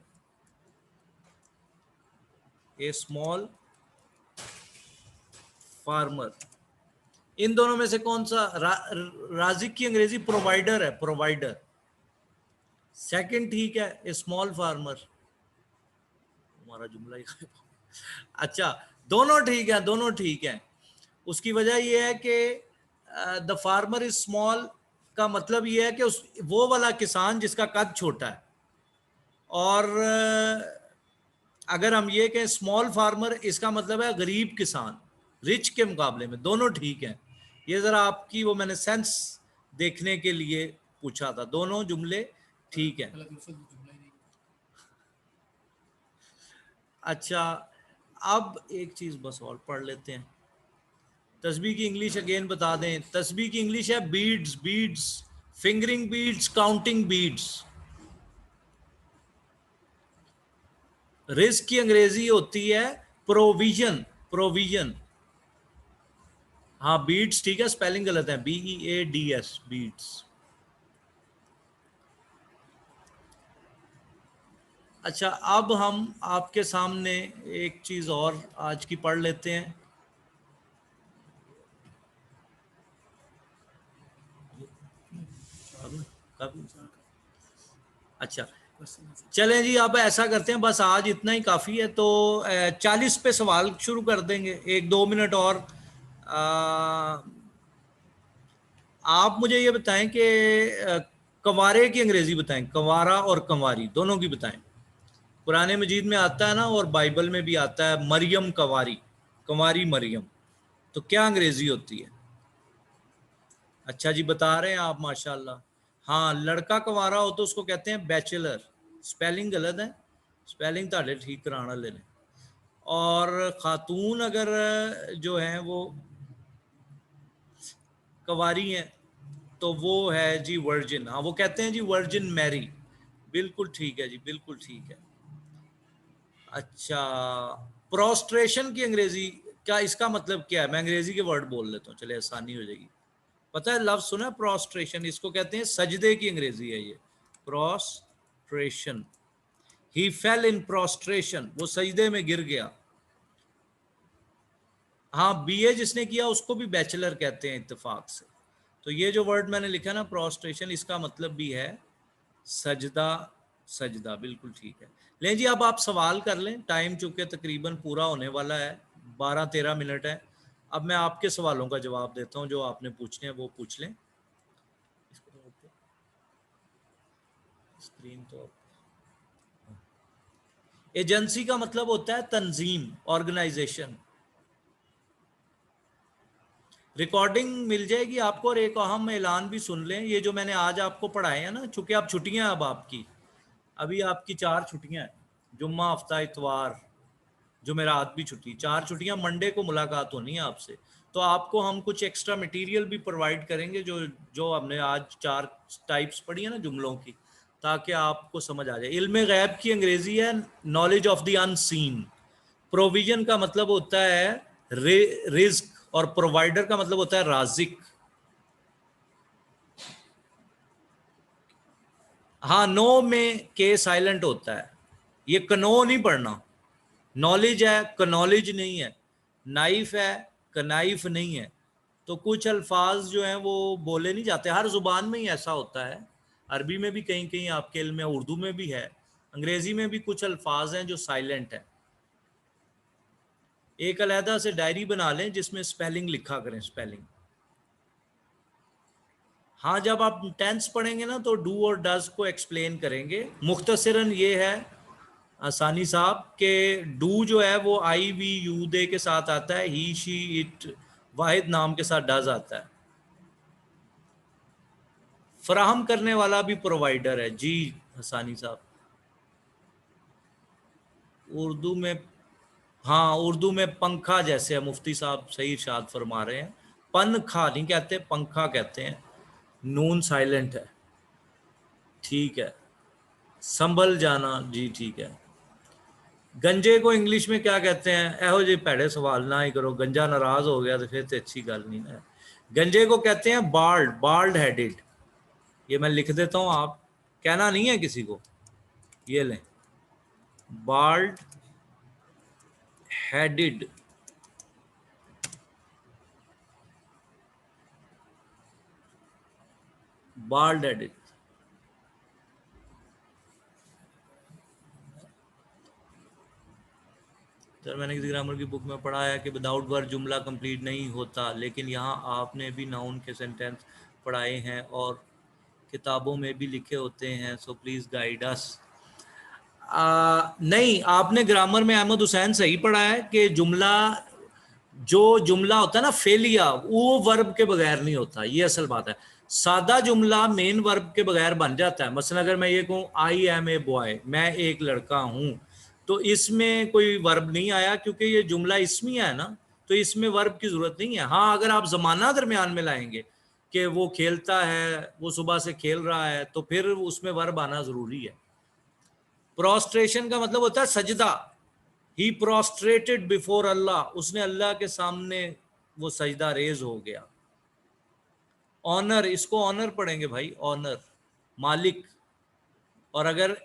ए स्मॉल फार्मर, इन दोनों में से कौन सा? राजिक की अंग्रेजी प्रोवाइडर है, प्रोवाइडर। सेकंड ठीक है, ए स्मॉल फार्मर। हमारा जुमला ही अच्छा, दोनों ठीक है, दोनों ठीक है। उसकी वजह यह है कि द फार्मर इज स्मॉल का मतलब यह है कि उस वो वाला किसान जिसका कद छोटा है, और अगर हम ये कहें स्मॉल फार्मर, इसका मतलब है गरीब किसान, रिच के मुकाबले में। दोनों ठीक है। ये जरा आपकी वो मैंने सेंस देखने के लिए पूछा था, दोनों जुमले ठीक है। अच्छा, अब एक चीज बस और पढ़ लेते हैं। तस्बीह की इंग्लिश अगेन बता दें। तस्बीह की इंग्लिश है beads, beads, fingering beads, counting beads. Risk की अंग्रेजी होती है प्रोविजन, प्रोविजन। हाँ, बीड्स ठीक है, स्पेलिंग गलत है, BEADS, बीड्स। अच्छा, अब हम आपके सामने एक चीज और आज की पढ़ लेते हैं। अच्छा चलें जी, अब ऐसा करते हैं, बस आज इतना ही काफ़ी है। तो 40 पे सवाल शुरू कर देंगे, 1-2 मिनट और। आप मुझे ये बताएं कि कंवारे की अंग्रेजी बताएं, कंवारा और कंवारी दोनों की बताएं। कुरान मजीद में आता है ना, और बाइबल में भी आता है मरियम कंवारी, कंवारी मरियम, तो क्या अंग्रेजी होती है? अच्छा जी, बता रहे हैं आप, माशाल्लाह। हाँ, लड़का कंवारा हो तो उसको कहते हैं बैचलर। स्पेलिंग गलत है, स्पेलिंग ताड़े ठीक कराना ले लें। और खातून अगर जो है वो कंवारी हैं तो वो है जी वर्जिन। हाँ, वो कहते हैं जी वर्जिन मैरी। बिल्कुल ठीक है जी, बिल्कुल ठीक है। अच्छा, प्रोस्ट्रेशन की अंग्रेजी क्या, इसका मतलब क्या है? मैं अंग्रेजी के वर्ड बोल लेता हूँ, चले आसानी हो जाएगी। पता है लफ्ज सुना है प्रोस्ट्रेशन? इसको कहते हैं सजदे की अंग्रेजी है ये, प्रोस्ट्रेशन। ही फेल इन प्रोस्ट्रेशन, वो सजदे में गिर गया। हाँ, बीए जिसने किया उसको भी बैचलर कहते हैं इत्तेफाक से। तो ये जो वर्ड मैंने लिखा ना प्रोस्ट्रेशन, इसका मतलब भी है सजदा, सजदा। बिल्कुल ठीक है। लें जी, अब आप सवाल कर लें, टाइम चूंकि तकरीबन पूरा होने वाला है, 12-13 मिनट है। अब मैं आपके सवालों का जवाब देता हूं, जो आपने पूछने हैं वो पूछ लें। स्क्रीन तो एजेंसी का मतलब होता है तंजीम, ऑर्गेनाइजेशन। रिकॉर्डिंग मिल जाएगी आपको, और एक अहम ऐलान भी सुन लें। ये जो मैंने आज आपको पढ़ाए हैं ना, चूंकि आप छुट्टियां अब आपकी, अभी आपकी 4 छुट्टियां हैं, जुम्मा, हफ्ता, इतवार, जुमेरात भी छुट्टी, 4 छुट्टियां। मंडे को मुलाकात होनी है आपसे, तो आपको हम कुछ एक्स्ट्रा मटेरियल भी प्रोवाइड करेंगे, जो जो हमने आज 4 टाइप्स पढ़ी है ना जुमलों की, ताकि आपको समझ आ जाए। इल्म गैब की अंग्रेजी है knowledge of the unseen. Provision का मतलब होता है रिस्क, और प्रोवाइडर का मतलब होता है राजिक। हाँ, नो में के साइलेंट होता है, ये कनो नहीं पढ़ना। नॉलेज है, कनॉलेज नहीं है। नाइफ है, कनाइफ नहीं है। तो कुछ अल्फाज जो हैं वो बोले नहीं जाते, हर जुबान में ही ऐसा होता है। अरबी में भी कहीं कहीं आपके इल्म में, उर्दू में भी है, अंग्रेजी में भी कुछ अल्फाज हैं जो साइलेंट है। एक अलहदा से डायरी बना लें जिसमें स्पेलिंग लिखा करें, स्पेलिंग। हाँ, जब आप टेंस पढ़ेंगे ना तो डू और डज को एक्सप्लेन करेंगे। मुख्तसरन ये है आसानी साहब के डू जो है वो IVU दे के साथ आता है, ही, शी, इट, वाहिद नाम के साथ डज आता है। फराहम करने वाला भी प्रोवाइडर है जी हसानी साहब। उर्दू में, हाँ, उर्दू में पंखा जैसे है, मुफ्ती साहब सही इरशाद फरमा रहे हैं। पंखा नहीं कहते, पंखा कहते हैं। नून साइलेंट है, ठीक है। संभल जाना, जी ठीक है। गंजे को इंग्लिश में क्या कहते हैं? एहो जी भैड़े सवाल ना ही करो, गंजा नाराज हो गया तो फिर तो अच्छी गल नहीं है। गंजे को कहते हैं बाल्ड, बाल्ड हेडेड। ये मैं लिख देता हूं, आप कहना नहीं है किसी को, ये लें, bald headed. Bald headed. Sir मैंने किसी ग्रामर की बुक में पढ़ा है कि विदाउट वर्ब जुमला कंप्लीट नहीं होता, लेकिन यहाँ आपने भी नाउन के सेंटेंस पढ़ाए हैं और किताबों में भी लिखे होते हैं, सो प्लीज गाइड अस। नहीं, आपने ग्रामर में अहमद हुसैन सही पढ़ा है कि जुमला, जो जुमला होता है ना फेलिया, वो वर्ब के बगैर नहीं होता, ये असल बात है। सादा जुमला मेन वर्ब के बगैर बन जाता है। मसलन अगर मैं ये कहूँ आई एम ए बॉय, मैं एक लड़का हूँ, तो इसमें कोई वर्ब नहीं आया क्योंकि ये जुमला इसमिया है ना, तो इसमें वर्ब की जरूरत नहीं है। हाँ, अगर आप जमाना दरमियान में लाएंगे कि वो खेलता है, वो सुबह से खेल रहा है, तो फिर उसमें वर्ब आना जरूरी है। प्रोस्ट्रेशन का मतलब होता है सजदा। ही प्रोस्ट्रेटेड बिफोर अल्लाह, उसने अल्लाह के सामने वो सजदा रेज हो गया। ऑनर, इसको ऑनर पढ़ेंगे भाई, ऑनर, मालिक। और अगर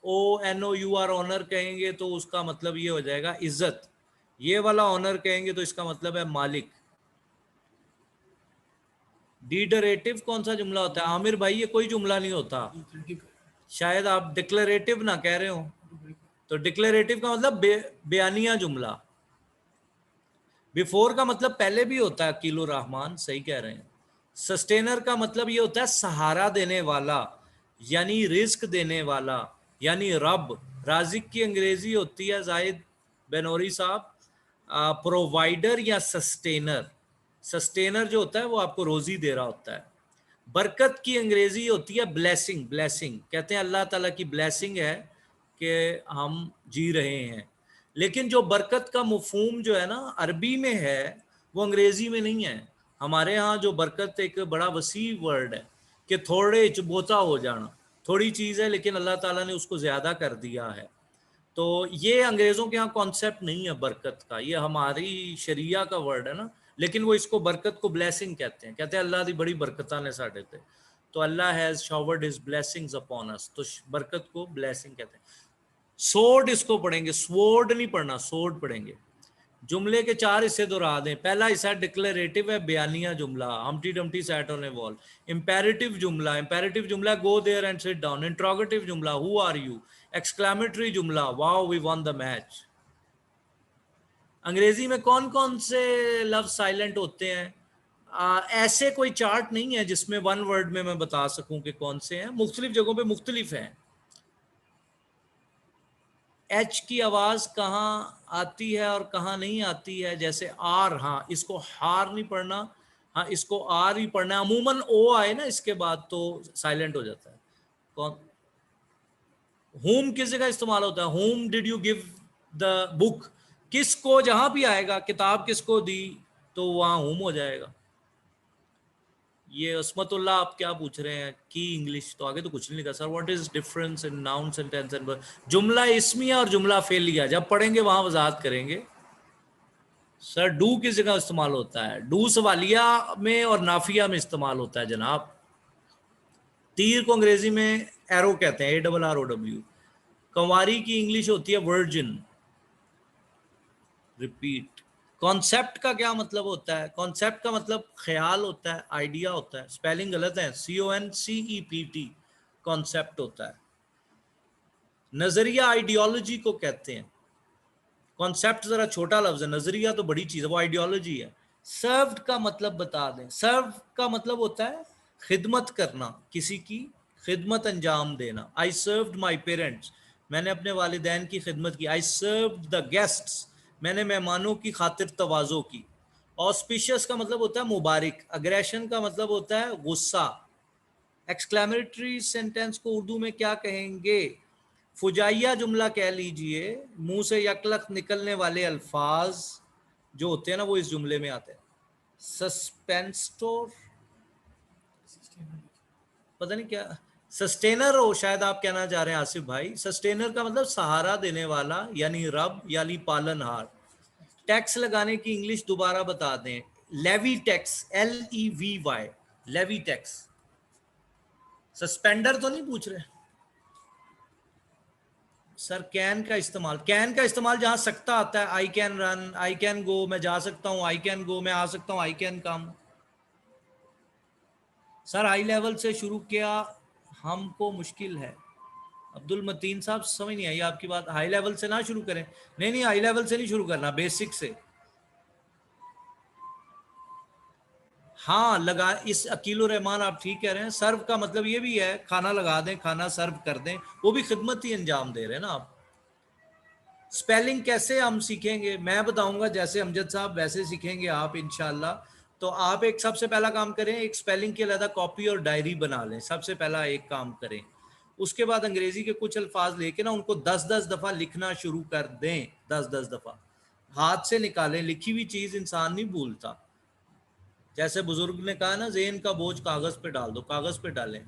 HONOUR ऑनर कहेंगे तो उसका मतलब ये हो जाएगा इज्जत। ये वाला ऑनर कहेंगे तो इसका मतलब है मालिक। डिडरेटिव कौन सा जुमला होता है? आमिर भाई ये कोई जुमला नहीं होता, शायद आप डिक्लेरेटिव ना कह रहे हो। तो डिक्लेरेटिव का मतलब बयानिया जुमला। बिफोर का मतलब पहले भी होता है, अकीलुर रहमान सही कह रहे हैं। सस्टेनर का मतलब ये होता है सहारा देने वाला, यानी रिस्क देने वाला, यानी रब। राजिक की अंग्रेजी होती है जाहिद बेनोरी साहब, प्रोवाइडर या सस्टेनर। सस्टेनर जो होता है वो आपको रोजी दे रहा होता है। बरकत की अंग्रेजी होती है ब्लेसिंग, ब्लेसिंग कहते हैं अल्लाह ताला की ब्लेसिंग है कि हम जी रहे हैं। लेकिन जो बरकत का मफहूम जो है ना अरबी में है, वो अंग्रेजी में नहीं है। हमारे यहाँ जो बरकत एक बड़ा वसी वर्ड है कि थोड़े चबोता हो जाना, थोड़ी चीज़ है लेकिन अल्लाह ताला ने उसको ज़्यादा कर दिया है। तो ये अंग्रेज़ों के यहाँ कॉन्सेप्ट नहीं है बरकत का, ये हमारी शरिया का वर्ड है ना, लेकिन वो इसको बरकत को ब्लेसिंग कहते हैं। कहते हैं अल्लाह दी बड़ी बरकत ने साढ़े ते, तो Allah has showered his blessings upon us, तो बरकत को ब्लेसिंग कहते हैं। सोर्ड इसको पढ़ेंगे, स्वोर्ड नहीं पढ़ना, सोर्ड पढ़ेंगे। जुमले के 4 हिस्से दोहरा दें। पहला हिस्सा डिक्लेरेटिव है, बयानिया जुमला, Humpty Dumpty sat on a wall. Imperative जुमला go there and sit down. Interrogative जुमला हु आर यू। एक्सक्लेमेटरी जुमला wow we won the match. अंग्रेजी में कौन कौन से लफ्ज साइलेंट होते हैं? ऐसे कोई चार्ट नहीं है जिसमें वन वर्ड में मैं बता सकूं कि कौन से हैं, मुख्तलिफ जगहों पे मुख्तलिफ हैं। एच की आवाज कहाँ आती है और कहाँ नहीं आती है, जैसे आर, हाँ इसको हार नहीं पढ़ना, हाँ इसको आर ही पढ़ना है। अमूमन ओ आए ना इसके बाद तो साइलेंट हो जाता है। कौन, होम किस जगह इस्तेमाल होता है? Home did you give the book, किसको, जहां भी आएगा किताब किसको दी तो वहां होम हो जाएगा। ये अस्मतुल्लाह आप क्या पूछ रहे हैं की इंग्लिश, तो आगे तो कुछ नहीं लिखा sir. What is difference in noun sentence and जुमला इसमिया और जुमला फेलिया, जब पढ़ेंगे वहां वजाहत करेंगे। सर डू किस जगह इस्तेमाल होता है? डू सवालिया में और नाफिया में इस्तेमाल होता है जनाब। तीर को अंग्रेजी में एरो कहते हैं, ARROW। कंवारी की इंग्लिश होती है वर्जिन। रिपीट। कॉन्सेप्ट का क्या मतलब होता है? कॉन्सेप्ट का मतलब ख्याल होता है, आइडिया होता है। स्पेलिंग गलत है, CONCEPT कॉन्सेप्ट होता है। नजरिया आइडियोलॉजी को कहते हैं। कॉन्सेप्ट जरा छोटा लफ्ज है, नजरिया तो बड़ी चीज है, वो आइडियोलॉजी है। सर्व्ड का मतलब बता दें। सर्व का मतलब होता है खिदमत करना, किसी की खिदमत अंजाम देना। आई सर्व्ड माई पेरेंट्स, मैंने अपने वालिदैन की खिदमत की। आई सर्व्ड द गेस्ट्स, मैंने मेहमानों की खातिर तवाज़ो की। ऑस्पिशियस का मतलब होता है मुबारक। अग्रेशन का मतलब होता है गुस्सा। एक्सक्लेमेटरी सेंटेंस को उर्दू में क्या कहेंगे? फुजाइया जुमला कह लीजिए, मुंह से यकलख निकलने वाले अल्फाज जो होते हैं ना वो इस जुमले में आते हैं। सस्पेंस स्टोर, पता नहीं क्या, सस्टेनर हो शायद आप कहना चाह रहे हैं आसिफ भाई। सस्टेनर का मतलब सहारा देने वाला, यानी रब, यानी पालनहार। टैक्स लगाने की इंग्लिश दोबारा बता दें। Levy tax, LEVY, levy tax. Suspender तो नहीं पूछ रहे सर। कैन का इस्तेमाल, कैन का इस्तेमाल जहां सकता आता है, I can run, I can go, मैं जा सकता हूं, आई कैन गो, मैं आ सकता हूं, I can come. Sir high level से शुरू किया, हमको मुश्किल है। अब्दुल मतीन साहब समझ नहीं आई आपकी बात। हाई लेवल से ना शुरू करें। नहीं नहीं, हाई लेवल से नहीं शुरू करना, बेसिक से। हाँ लगा, इस अकील रहमान आप ठीक कह रहे हैं। सर्व का मतलब ये भी है खाना लगा दें, खाना सर्व कर दें, वो भी खिदमत ही अंजाम दे रहे हैं ना आप। स्पेलिंग कैसे हम सीखेंगे, मैं बताऊंगा, जैसे अमजद साहब वैसे सीखेंगे आप इंशाल्लाह। तो आप एक सबसे पहला काम करें, एक स्पेलिंग के अलग कॉपी और डायरी बना लें, सबसे पहला एक काम करें। उसके बाद अंग्रेजी के कुछ अल्फाज लेके ना उनको 10-10 दफा लिखना शुरू कर दें। 10-10 दफा हाथ से निकालें। लिखी हुई चीज इंसान नहीं भूलता। जैसे बुजुर्ग ने कहा ना, जेन का बोझ कागज पे डाल दो, कागज पे डालें।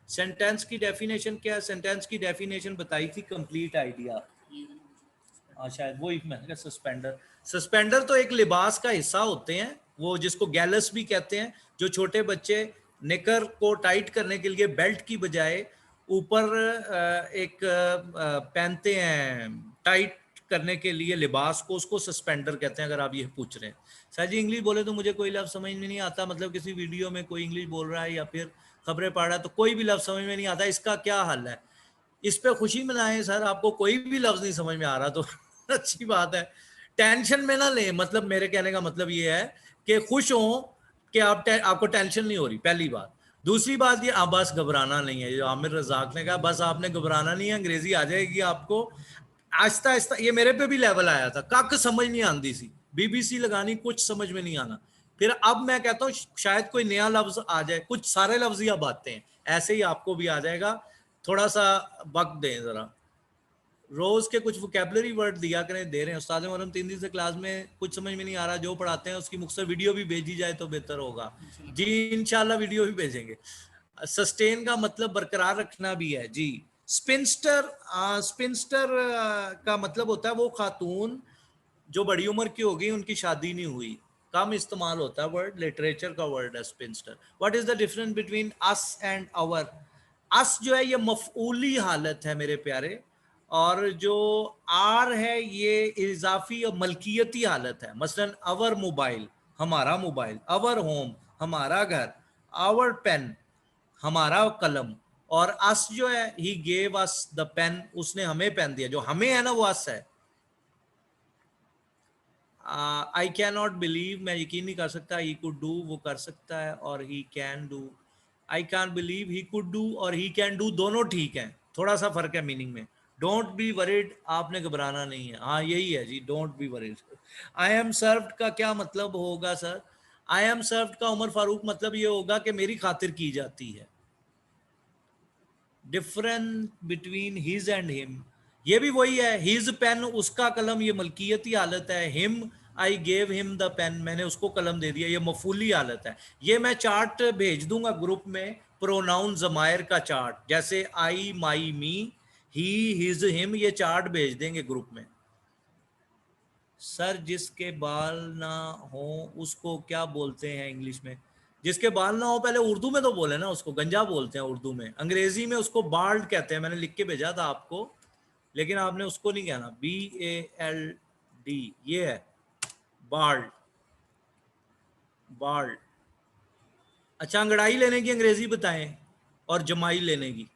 सेंटेंस की डेफिनेशन क्या है? सेंटेंस की डेफिनेशन बताई थी, कंप्लीट आइडिया। शायद वही मैंने कहा सस्पेंडर। सस्पेंडर तो एक लिबास का हिस्सा होते हैं, वो जिसको गैलस भी कहते हैं, जो छोटे बच्चे निकर को टाइट करने के लिए बेल्ट की बजाय ऊपर एक पहनते हैं टाइट करने के लिए लिबास को, उसको सस्पेंडर कहते हैं, अगर आप ये पूछ रहे हैं। सर जी इंग्लिश बोले तो मुझे कोई लफ्ज समझ में नहीं आता, मतलब किसी वीडियो में कोई इंग्लिश बोल रहा है या फिर खबरें पढ़ रहा है तो कोई भी लफ्ज समझ में नहीं आता, इसका क्या हल है? इस पे खुशी मनाएं सर, आपको कोई भी लफ्ज नहीं समझ में आ रहा तो अच्छी बात है। टेंशन में ना लें, मतलब मेरे कहने का मतलब ये है कि खुश हो कि आपको टेंशन नहीं हो रही, पहली बात। दूसरी बात ये, बस घबराना नहीं है, जो आमिर रजाक ने कहा, बस आपने घबराना नहीं है, अंग्रेजी आ जाएगी आपको आहिस्ता आहिस्ता। ये मेरे पे भी लेवल आया था, कक समझ नहीं आती सी, BBC लगानी, कुछ समझ में नहीं आना। फिर अब मैं कहता हूँ शायद कोई नया लफ्ज आ जाए, कुछ सारे लफ्ज ही अब आते हैं, ऐसे ही आपको भी आ जाएगा। थोड़ा सा वक्त दें जरा, रोज के कुछ वोकैबुलरी वर्ड दिया करें, दे रहे हैं उस्ताद मोहर्रम 3 दिन से क्लास में, कुछ समझ में नहीं आ रहा, जो पढ़ाते हैं उसकी मुख्तसर वीडियो भी भेजी जाए तो बेहतर होगा जी। इंशाल्लाह वीडियो भी भेजेंगे। सस्टेन का मतलब बरकरार रखना भी है जी। स्पिंस्टर, स्पिंस्टर का मतलब होता है वो खातून जो बड़ी उम्र की हो गई, उनकी शादी नहीं हुई, कम इस्तेमाल होता है वर्ड, लिटरेचर का वर्ड है spinster. What is the difference between us and our? Us जो है ये मफऊली हालत है मेरे प्यारे, और जो आर है ये इजाफी और मलकियती हालत है। मसलन अवर मोबाइल, हमारा मोबाइल, अवर होम, हमारा घर, आवर पेन, हमारा कलम, और अस जो है he gave us the pen, उसने हमें पेन दिया, जो हमें है ना वो अस है। आई कैन नॉट बिलीव, मैं यकीन नहीं कर सकता। ही कुड डू, वो कर सकता है, और he can do, I can believe he could do और ही कैन डू दोनों ठीक है, थोड़ा सा फर्क है मीनिंग में। डोंट बी वरीड, आपने घबराना नहीं है, हाँ यही है जी, don't be worried. I am served का क्या मतलब होगा सर? आई एम सर्व्ड का उमर फारूक मतलब ये होगा कि मेरी खातिर की जाती है। Difference between his and him, ये भी वही है, हिज पेन, उसका कलम, ये मलकियती हालत है। Him, I gave him the pen, मैंने उसको कलम दे दिया, ये मफूली हालत है। ये मैं चार्ट भेज दूंगा ग्रुप में, प्रोनाउन जमायर का चार्ट, जैसे आई, माई, मी, ही, हिज, हिम, ये चार्ट भेज देंगे ग्रुप में। सर जिसके बाल ना हो उसको क्या बोलते हैं इंग्लिश में? जिसके बाल ना हो, पहले उर्दू में तो बोले ना, उसको गंजा बोलते हैं उर्दू में, अंग्रेजी में उसको बाल्ड कहते हैं, मैंने लिख के भेजा था आपको, लेकिन आपने उसको नहीं कहना, BALD, ये है बाल्ड, बाल्ड। अच्छा अंगड़ाई लेने की अंग्रेजी बताएं और जमाई लेने की।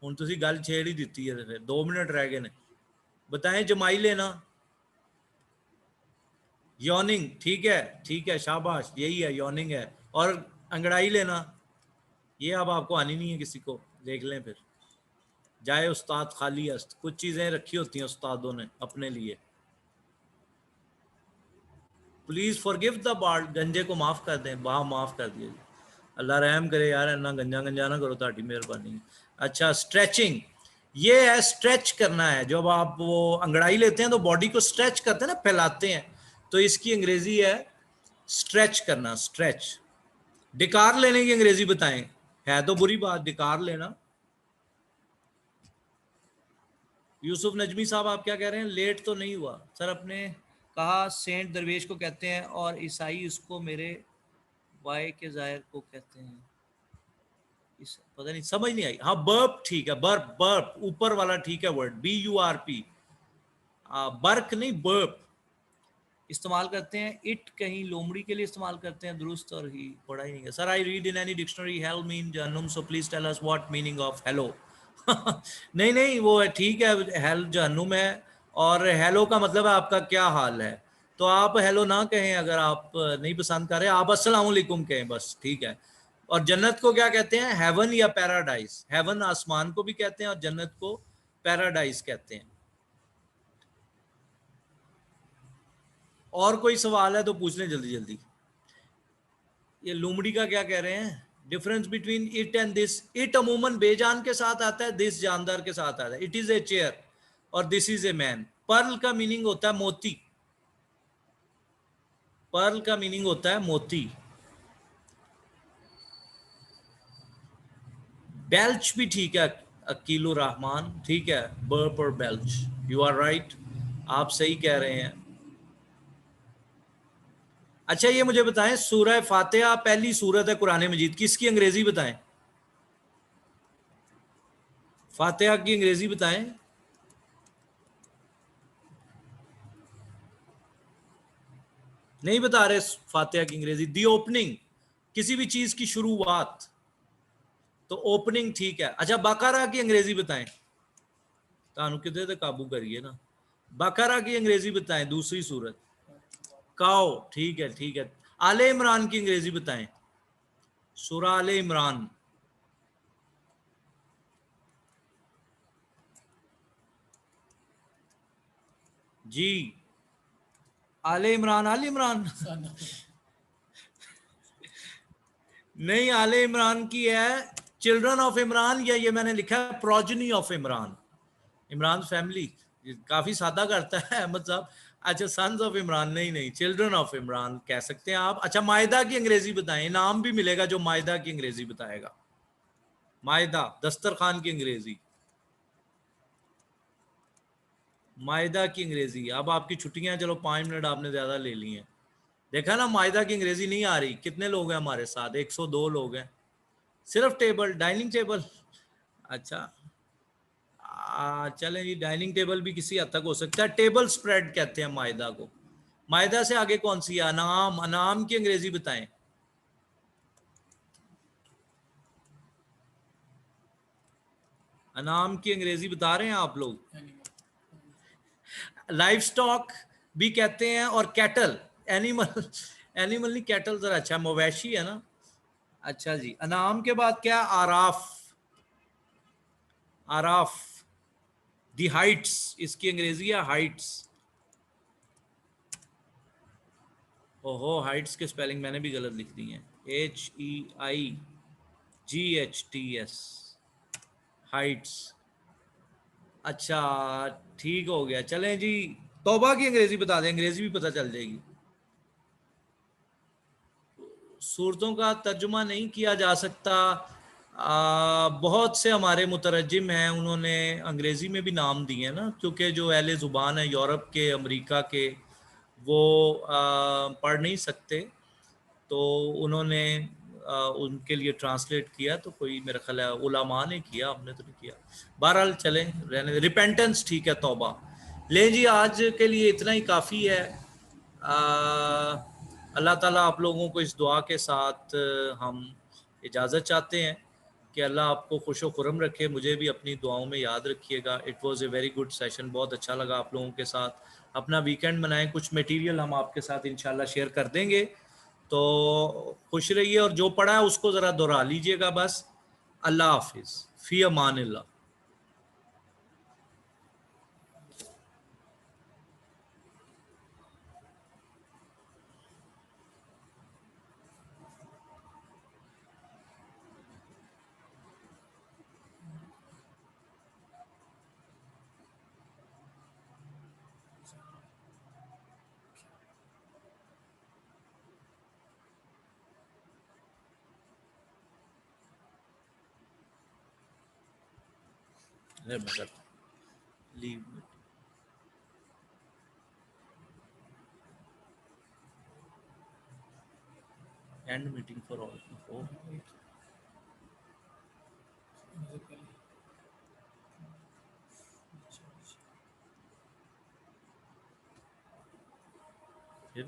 ਹੁਣ ਤੁਸੀਂ ਗੱਲ ਛੇੜ ਹੀ ਦਿੱਤੀ है, फिर 2 मिनट रह गए ने, बताएं जमाई लेना। यॉर्निंग, ठीक है शाबाश, यही है यॉर्निंग है। और अंगड़ाई लेना, ये अब आपको आनी नहीं है किसी को, देख लें फिर। जाए उस्ताद खाली अस्त, कुछ चीजें रखी होती हैं उस्तादों ने अपने लिए। प्लीज फॉरगिव द बाल्ड, गंजे को माफ कर दें, माफ कर दिए, अल्लाह रहम करे यार, इतना गंजा गंजा ना करो, ताड़ी मेहरबानी। अच्छा स्ट्रेचिंग, ये है स्ट्रेच करना है, जब आप वो अंगड़ाई लेते हैं तो बॉडी को स्ट्रेच करते हैं ना, फैलाते हैं, तो इसकी अंग्रेजी है स्ट्रेच करना, स्ट्रेच। डिकार लेने की अंग्रेजी बताएं, है तो बुरी बात डिकार लेना। यूसुफ नजमी साहब आप क्या कह रहे हैं? लेट तो नहीं हुआ सर। अपने कहा सेंट दरवेश को कहते हैं और ईसाई इसको मेरे वाई के जाहिर को कहते हैं। इस पता नहीं, समझ नहीं आई। हाँ बर्प ठीक है, बर्प बर्प ऊपर वाला ठीक है वर्ड, BURP। बर्क नहीं, बर्प इस्तेमाल करते हैं। इट कहीं लोमड़ी के लिए इस्तेमाल करते हैं, दुरुस्त और ही पढ़ा ही नहीं है sir. I read in any dictionary hell mean जहन्नुम, so please tell us what meaning of hello. नहीं नहीं वो है ठीक है, हेल जहन्नुम है और हेलो का मतलब है आपका क्या हाल है। तो आप हेलो ना कहें, अगर आप नहीं पसंद कर रहे आप अस्सलाम वालेकुम कहें बस, ठीक है। और जन्नत को क्या कहते हैं? हेवन या पैराडाइज। हेवन आसमान को भी कहते हैं और जन्नत को पैराडाइज कहते हैं। और कोई सवाल है तो पूछ लें जल्दी जल्दी। ये लोमड़ी का क्या कह रहे हैं? Difference between it and this. It अमूमन बेजान के साथ आता है, दिस जानदार के साथ आता है। इट इज ए चेयर और this is a man. Pearl का मीनिंग होता है मोती। पर्ल का मीनिंग होता है मोती। बेल्च भी ठीक है, अकीलुर रहमान ठीक है। बर्प और बेल्च, यू आर राइट, आप सही कह रहे हैं। अच्छा ये मुझे बताएं, सूरह फातिहा पहली सूरत है कुरान मजीद की, इसकी अंग्रेजी बताएं। फातिहा की अंग्रेजी बताएं। नहीं बता रहे फातिहा की अंग्रेजी। दी ओपनिंग, किसी भी चीज की शुरुआत, तो ओपनिंग ठीक है। अच्छा बकरा की अंग्रेजी बताएं। तानु कितने तो काबू करिए ना। बकरा की अंग्रेजी बताएं, दूसरी सूरत। काओ ठीक है ठीक है। आले इमरान की अंग्रेजी बताएं। सूरा आले इमरान। जी आले इमरान, आले इमरान नहीं, आले इमरान की है चिल्ड्रन ऑफ इमरान, या ये मैंने लिखा है progeny of Imran. Imran family काफी सादा करता है अहमद साहब। अच्छा सन्स ऑफ इमरान, नहीं नहीं, चिल्ड्रन ऑफ इमरान कह सकते हैं आप। अच्छा मायदा की अंग्रेजी बताएं। इनाम भी मिलेगा जो मायदा की अंग्रेजी बताएगा। मायदा दस्तरखान की अंग्रेजी। मायदा की अंग्रेजी। अब आपकी छुट्टियां, चलो 5 मिनट आपने ज्यादा ले ली हैं। देखा ना, मायदा की अंग्रेजी नहीं आ रही। कितने लोग हैं हमारे साथ? 102 लोग हैं। सिर्फ टेबल, डाइनिंग टेबल। अच्छा चलें जी, डाइनिंग टेबल भी किसी हद तक हो सकता है। टेबल स्प्रेड कहते हैं मायदा को। मायदा से आगे कौन सी है? अनाम। अनाम की अंग्रेजी बताएं। अनाम की अंग्रेजी बता रहे हैं आप लोग? लाइफ स्टॉक भी कहते हैं और कैटल। एनिमल, एनिमल नहीं, कैटल जरा अच्छा, मवेशी है ना। अच्छा जी, अनाम के बाद क्या? आराफ। आराफ, दी हाइट्स, इसकी अंग्रेजी है हाइट्स। ओहो, हाइट्स के स्पेलिंग मैंने भी गलत लिख दी हैं। HEIGHTS, Heights. अच्छा ठीक हो गया। चलें जी, तौबा की अंग्रेजी बता दें, अंग्रेजी भी पता चल जाएगी। सूरतों का तर्जुमा नहीं किया जा सकता। बहुत से हमारे मुतरजिम हैं, उन्होंने अंग्रेज़ी में भी नाम दिए हैं ना, क्योंकि जो अहले ज़ुबान है यूरोप के, अमेरिका के, वो पढ़ नहीं सकते, तो उन्होंने उनके लिए ट्रांसलेट किया। तो कोई मेरा ख्याल है उलमा ने किया, हमने तो नहीं किया। बहरहाल चलें रहने। रिपेंटेंस ठीक है, तौबा। ले जी, आज के लिए इतना ही काफ़ी है। अल्लाह ताला आप लोगों को इस दुआ के साथ हम इजाज़त चाहते हैं कि अल्लाह आपको खुश व खुरम रखे। मुझे भी अपनी दुआओं में याद रखिएगा। It was a very good session, बहुत अच्छा लगा आप लोगों के साथ। अपना वीकेंड मनाएं। कुछ मटेरियल हम आपके साथ इंशाल्लाह शेयर कर देंगे, तो खुश रहिए और जो पढ़ा है उसको ज़रा दोहरा लीजिएगा बस। अल्लाह हाफिज़, फ़ी अमानिल्लाह। मैं करता हूँ। Leave and meeting for all. ओ फिर